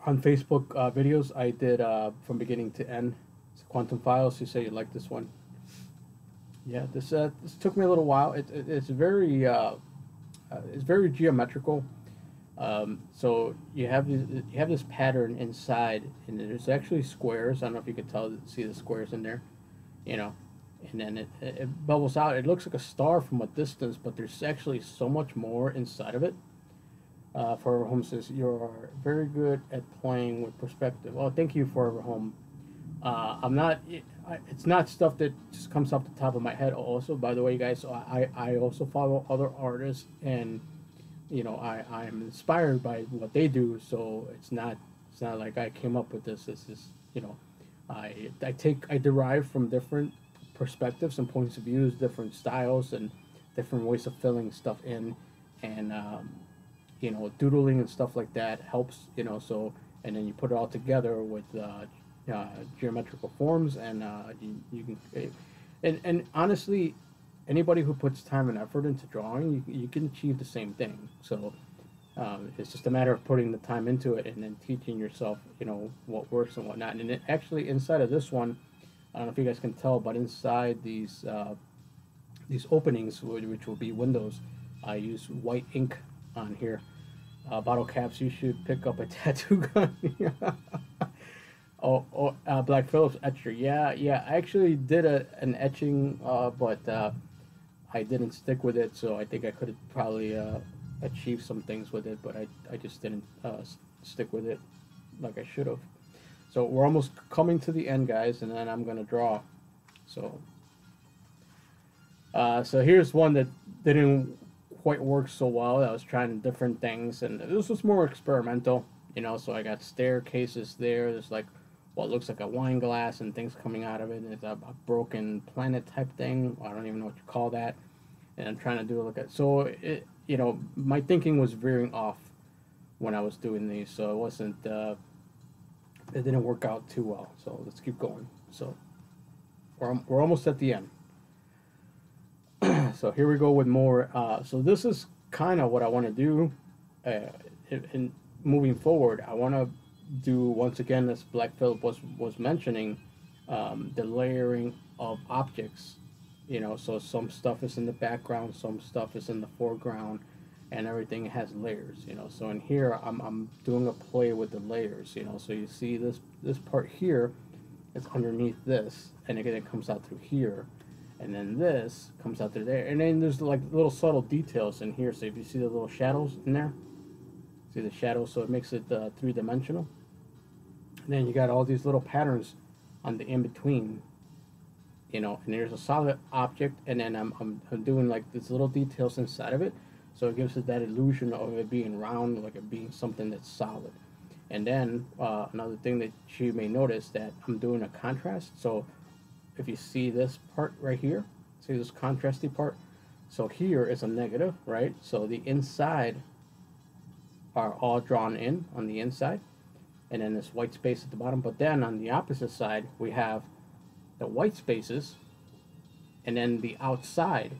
on Facebook videos. I did from beginning to end. It's Quantum Files. You say you like this one? Yeah, this took me a little while. It's very geometrical. So you have this pattern inside, and there's actually squares. I don't know if you can see the squares in there. And then it bubbles out. It looks like a star from a distance, but there's actually so much more inside of it. Forever Home says, you're very good at playing with perspective. Well, thank you, Forever Home. I'm not, it's not stuff that just comes off the top of my head also, by the way, you guys. So I also follow other artists, and, I am inspired by what they do, so it's not like I came up with this. This is, I derive from different perspectives and points of views, different styles, and different ways of filling stuff in, and doodling and stuff like that helps, so, and then you put it all together with geometrical forms, and you can, and honestly, anybody who puts time and effort into drawing, you can achieve the same thing. So it's just a matter of putting the time into it, and then teaching yourself, what works and whatnot. And it actually, inside of this one, I don't know if you guys can tell, but inside these openings, which will be windows, I use white ink on here. Bottle Caps, you should pick up a tattoo gun. Black Phillips etcher. Yeah. I actually did an etching, but I didn't stick with it, so I think I could have probably achieved some things with it, but I just didn't stick with it like I should have. So we're almost coming to the end, guys, and then I'm going to draw. So here's one that didn't quite work so well. I was trying different things, and this was more experimental, so I got staircases there. There's like what looks like a wine glass and things coming out of it. It's a broken planet type thing. I don't even know what you call that. and I'm trying to do it like that. So it, you know, my thinking was veering off when I was doing these, so it wasn't. It didn't work out too well. So let's keep going. So we're almost at the end. So here we go with more. So this is kind of what I want to do. In moving forward, I want to do once again, as Black Phillip was mentioning, the layering of objects. You know, so some stuff is in the background, some stuff is in the foreground, and everything has layers. You know, so in here I'm doing a play with the layers. You know, so you see this part here, it's underneath this, and again it comes out through here, and then this comes out through there, and then there's like little subtle details in here. So if you see the little shadows in there, see the shadows, so it makes it three-dimensional. And then you got all these little patterns on the in-between, you know, and there's a solid object, and then I'm doing like these little details inside of it, so it gives it that illusion of it being round, like it being something that's solid. And then another thing that you may notice, that I'm doing a contrast. So if you see this part right here, see this contrasty part, so here is a negative, right? So the inside are all drawn in on the inside, and then this white space at the bottom. But then on the opposite side, we have the white spaces, and then the outside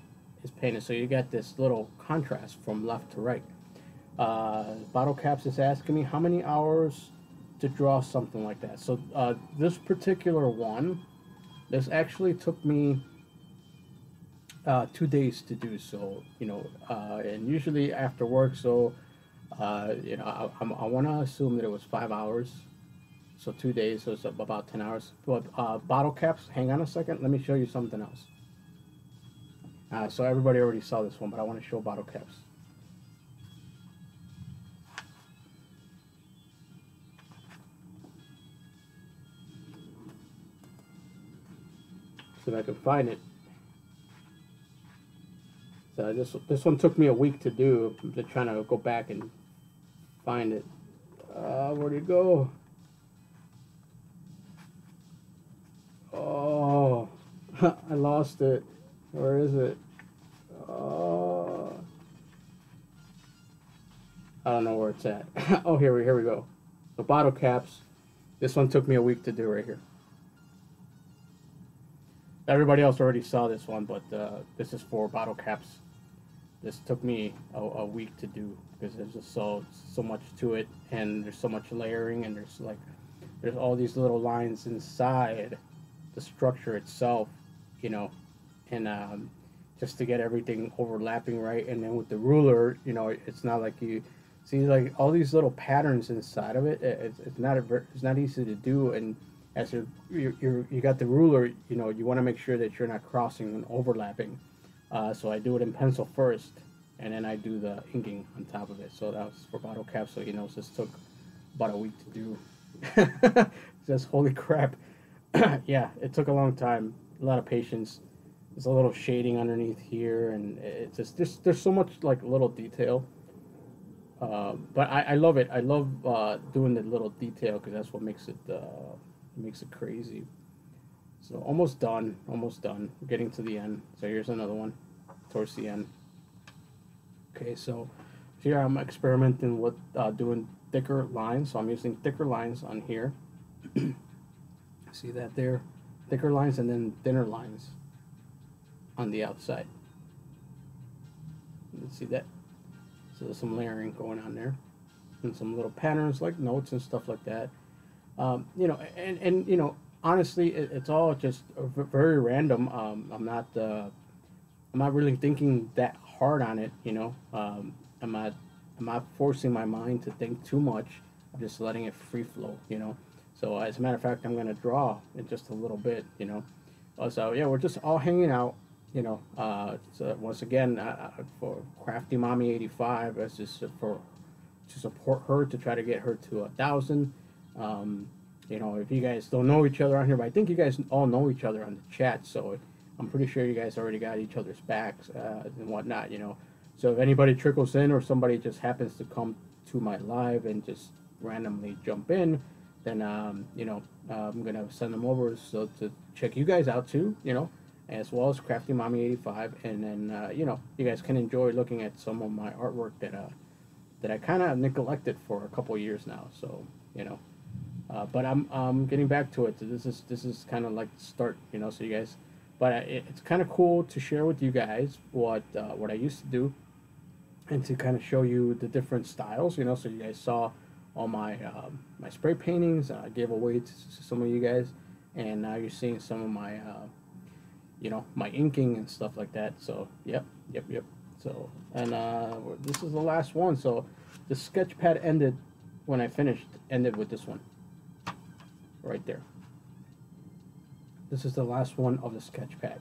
is painted. So you get this little contrast from left to right. Bottle Caps is asking me how many hours to draw something like that. So this particular one, this actually took me 2 days to do. So, you know, and usually after work, so you know, I want to assume that it was 5 hours. So 2 days, so it's about 10 hours. But Bottle Caps, hang on a second. Let me show you something else. So everybody already saw this one, but I want to show Bottle Caps. See if I can find it. So this one took me a week to do. I'm just trying to go back and find it. Where'd it go? Oh, I lost it. Where is it? Oh, I don't know where it's at. Oh, here we go. The Bottle Caps. This one took me a week to do right here. Everybody else already saw this one, but this is for Bottle Caps. This took me a week to do because there's just so much to it, and there's so much layering, and there's all these little lines inside the structure itself, you know, and just to get everything overlapping right. And then with the ruler, you know, it's not like you see like all these little patterns inside of it. It's not easy to do, and as you got the ruler, you know, you want to make sure that you're not crossing and overlapping. So I do it in pencil first, and then I do the inking on top of it. So that was for Bottle Caps, so you know, this took about a week to do. Just holy crap. Yeah, it took a long time, a lot of patience. There's a little shading underneath here, and it's just there's so much like little detail. But I love it. I love doing the little detail because that's what makes it crazy. So almost done, We're getting to the end. So here's another one towards the end. Okay, so here I'm experimenting with doing thicker lines. So I'm using thicker lines on here. See that there? Thicker lines, and then thinner lines on the outside. You see that? So there's some layering going on there, and some little patterns like notes and stuff like that. You know, and you know, honestly, it's all just very random. I'm not really thinking that hard on it. You know, I'm not forcing my mind to think too much. I'm just letting it free flow. You know. So as a matter of fact, I'm going to draw in just a little bit, you know. So yeah, we're just all hanging out, you know. So once again, for Crafty Mommy85, it's just to support her, to try to get her to 1,000. You know, if you guys don't know each other on here, but I think you guys all know each other on the chat, so I'm pretty sure you guys already got each other's backs and whatnot, you know. So if anybody trickles in, or somebody just happens to come to my live and just randomly jump in, then you know, I'm gonna send them over so to check you guys out too, you know, as well as Crafty Mommy85, and then you know, you guys can enjoy looking at some of my artwork that I kind of neglected for a couple years now. So you know, but I'm getting back to it. So this is kind of like the start, you know. So you guys, but it's kind of cool to share with you guys what I used to do, and to kind of show you the different styles, you know. So you guys saw all my my spray paintings. I gave away to some of you guys, and now you're seeing some of my you know, my inking and stuff like that. So yep. So, and this is the last one. So the sketch pad when I finished ended with this one right there. This is the last one of the sketch pad.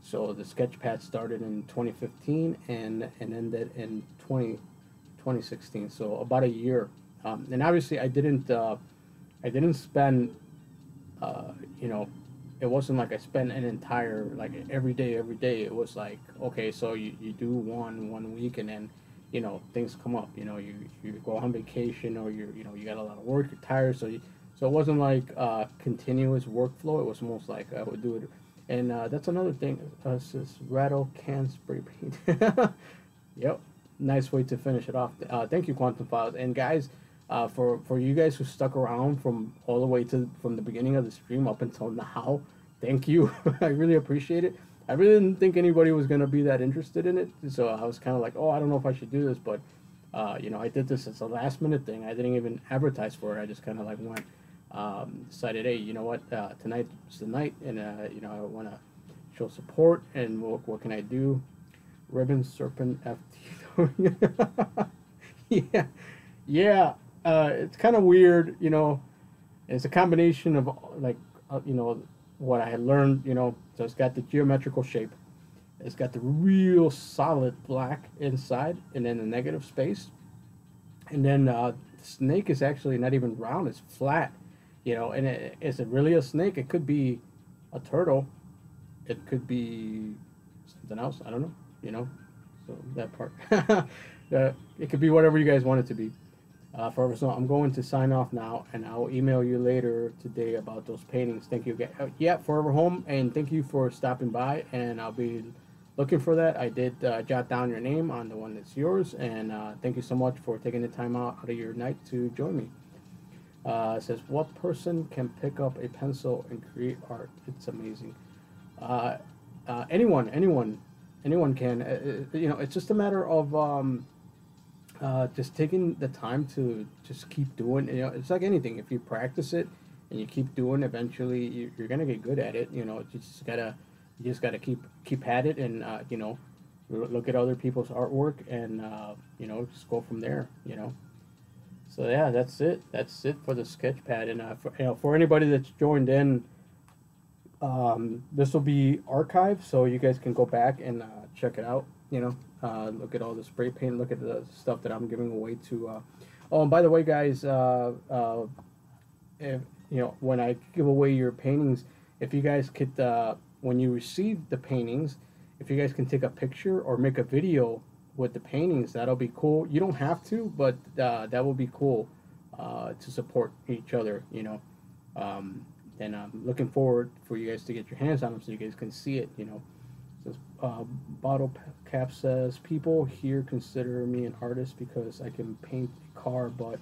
So the sketch pad started in 2015 and ended in 2016. So about a year. And obviously I didn't spend you know, it wasn't like I spent an entire, like, every day. It was like, okay, so you do one week, and then, you know, things come up, you know, you go on vacation, or you know, you got a lot of work, you're tired, so it wasn't like continuous workflow. It was almost like I would do it. And that's another thing. It's this rattle can spray paint. Yep, nice way to finish it off. Thank you, Quantum Files. And guys, for you guys who stuck around from all the way from the beginning of the stream up until now, thank you. I really appreciate it. I really didn't think anybody was gonna be that interested in it, so I was kind of like, oh, I don't know if I should do this, but you know, I did this as a last minute thing. I didn't even advertise for it. I just kind of like went, decided, hey, you know what, tonight is the night, and you know, I want to show support, and what can I do? Ribbon Serpent FT. Yeah. It's kind of weird, you know. It's a combination of, like, you know, what I had learned, you know. So it's got the geometrical shape. It's got the real solid black inside, and then the negative space. And then the snake is actually not even round; it's flat, you know. And is it really a snake? It could be a turtle. It could be something else. I don't know, you know. So that part, it could be whatever you guys want it to be. Forever. So I'm going to sign off now, and I'll email you later today about those paintings. Thank you again. Yeah, Forever Home, and thank you for stopping by, and I'll be looking for that. I did jot down your name on the one that's yours, and thank you so much for taking the time out of your night to join me. It says, what person can pick up a pencil and create art? It's amazing. Anyone can. You know, it's just a matter of just taking the time to just keep doing. You know, it's like anything. If you practice it and you keep doing, eventually you're gonna get good at it. You know, you just gotta keep at it, and you know, look at other people's artwork, and you know, just go from there. You know. So yeah, that's it. That's it for the sketch pad. And for anybody that's joined in, this will be archived, so you guys can go back and check it out. You know. Look at all the spray paint. Look at the stuff that I'm giving away to. Oh, and by the way, guys, if you know, when I give away your paintings, if you guys could, when you receive the paintings, if you guys can take a picture or make a video with the paintings, that'll be cool. You don't have to, but that will be cool to support each other. You know, and I'm looking forward for you guys to get your hands on them so you guys can see it. You know. Bottle cap says, people here consider me an artist because I can paint a car, but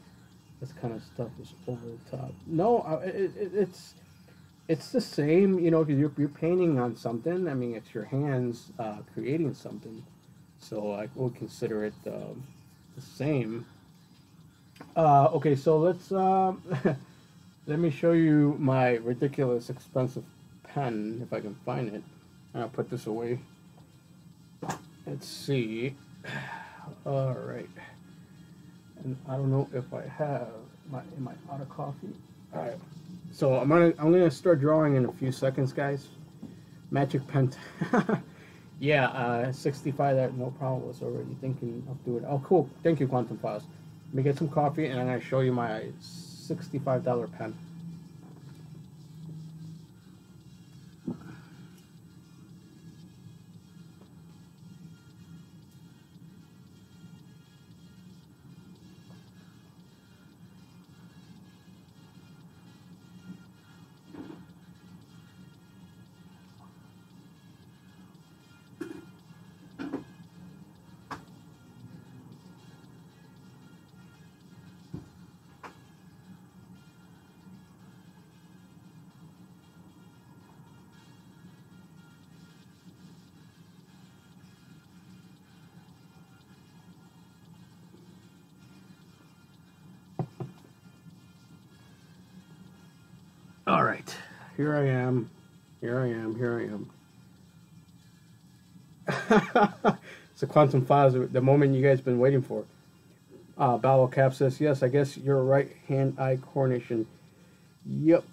this kind of stuff is over the top. No, it's the same, you know, because you're painting on something. I mean, it's your hands creating something, so I would consider it the same. Okay, so let's let me show you my ridiculous expensive pen if I can find it. I'll put this away. Let's see. All right. And I don't know if I have am I out of coffee? All right. So I'm gonna start drawing in a few seconds, guys. Magic pen. Yeah, 65. That no problem. Was already thinking of doing it. Oh, cool. Thank you, Quantum Files. Let me get some coffee, and I'm gonna show you my $65 pen. All right, here I am. Here I am. Here I am. It's the quantum files, the moment you guys been waiting for. Bowel Cap says, yes, I guess you're right hand eye coronation. Yep.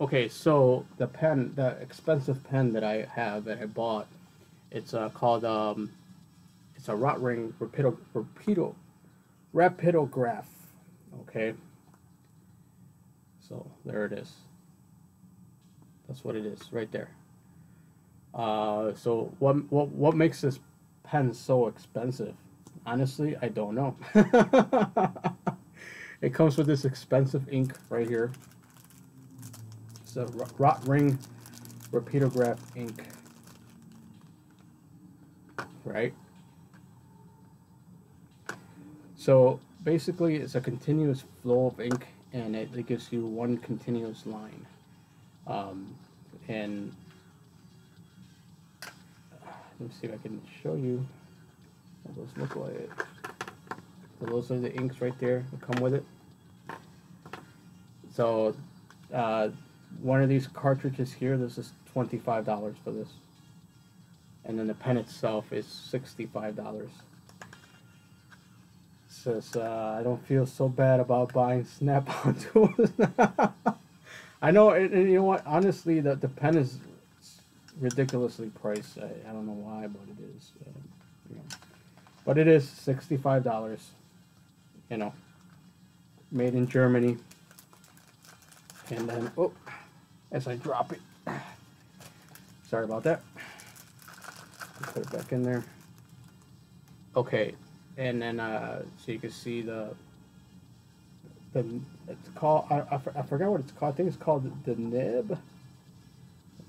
Okay, so the pen, the expensive pen that I have, that I bought, it's called, it's a Rot Ring Rapidograph. Okay. So there it is. That's what it is right there. So what makes this pen so expensive? Honestly, I don't know. It comes with this expensive ink right here. It's a Rot Ring Rapidograph ink, right? So basically, it's a continuous flow of ink, and it gives you one continuous line. And let me see if I can show you what those look like. So those are the inks right there that come with it. So one of these cartridges here, this is $25 for this, and then the pen itself is $65. Says I don't feel so bad about buying Snap-on tools. I know, and you know what? Honestly, the pen is ridiculously priced. I don't know why, but it is. You know. But it is $65. You know, made in Germany. And then, oh, as I drop it, sorry about that. Put it back in there. Okay, and then so you can see it's called, I forgot what it's called. I think it's called the nib.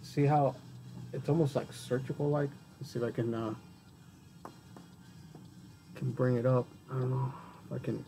See how it's almost like surgical like. Let's see if I can bring it up. I don't know if I can